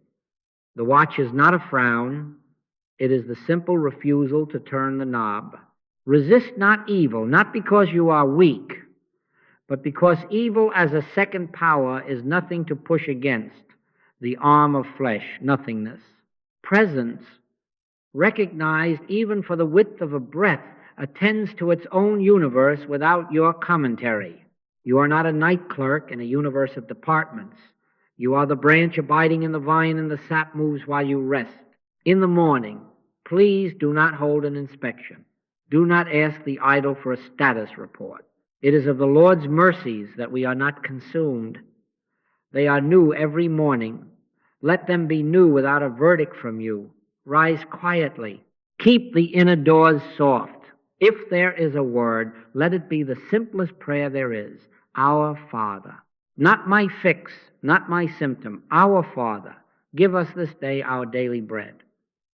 The watch is not a frown. It is the simple refusal to turn the knob. Resist not evil, not because you are weak, but because evil as a second power is nothing to push against, the arm of flesh, nothingness. Presence, recognized even for the width of a breath, attends to its own universe without your commentary. You are not a night clerk in a universe of departments. You are the branch abiding in the vine, and the sap moves while you rest. In the morning, please do not hold an inspection. Do not ask the idol for a status report. It is of the Lord's mercies that we are not consumed. They are new every morning. Let them be new without a verdict from you. Rise quietly. Keep the inner doors soft. If there is a word, let it be the simplest prayer there is. Our Father. Not my fix, not my symptom. Our Father, give us this day our daily bread.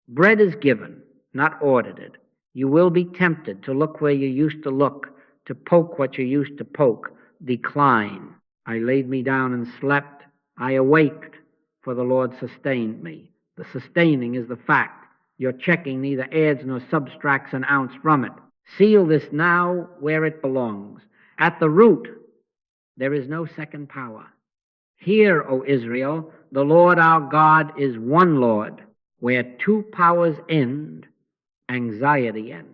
Bread is given, not audited. You will be tempted to look where you used to look, to poke what you used to poke. Decline. I laid me down and slept. I awaked, for the Lord sustained me. The sustaining is the fact. Your checking neither adds nor subtracts an ounce from it. Seal this now where it belongs. At the root, there is no second power. Hear, O Israel, the Lord our God is one Lord. Where two powers end, anxiety ends.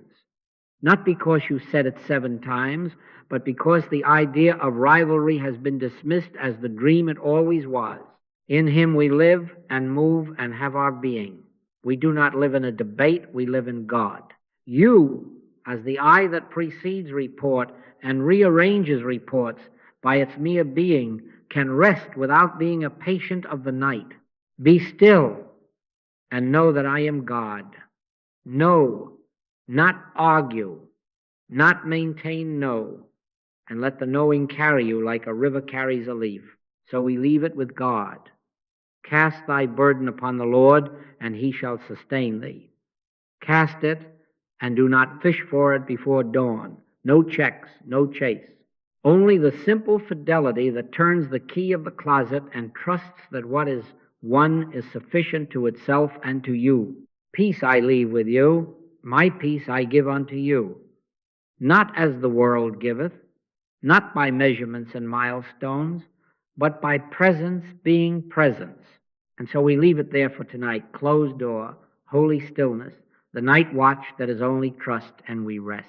Not because you said it 7 times, but because the idea of rivalry has been dismissed as the dream it always was. In him we live and move and have our being. We do not live in a debate, we live in God. You, as the eye that precedes report and rearranges reports by its mere being, can rest without being a patient of the night. Be still and know that I am God. Know, not argue, not maintain know, and let the knowing carry you like a river carries a leaf. So we leave it with God. Cast thy burden upon the Lord, and he shall sustain thee. Cast it, and do not fish for it before dawn. No checks, no chase. Only the simple fidelity that turns the key of the closet and trusts that what is one is sufficient to itself and to you. Peace I leave with you, my peace I give unto you. Not as the world giveth, not by measurements and milestones, but by presence being presence. And so we leave it there for tonight. Closed door, holy stillness, the night watch that is only trust, and we rest.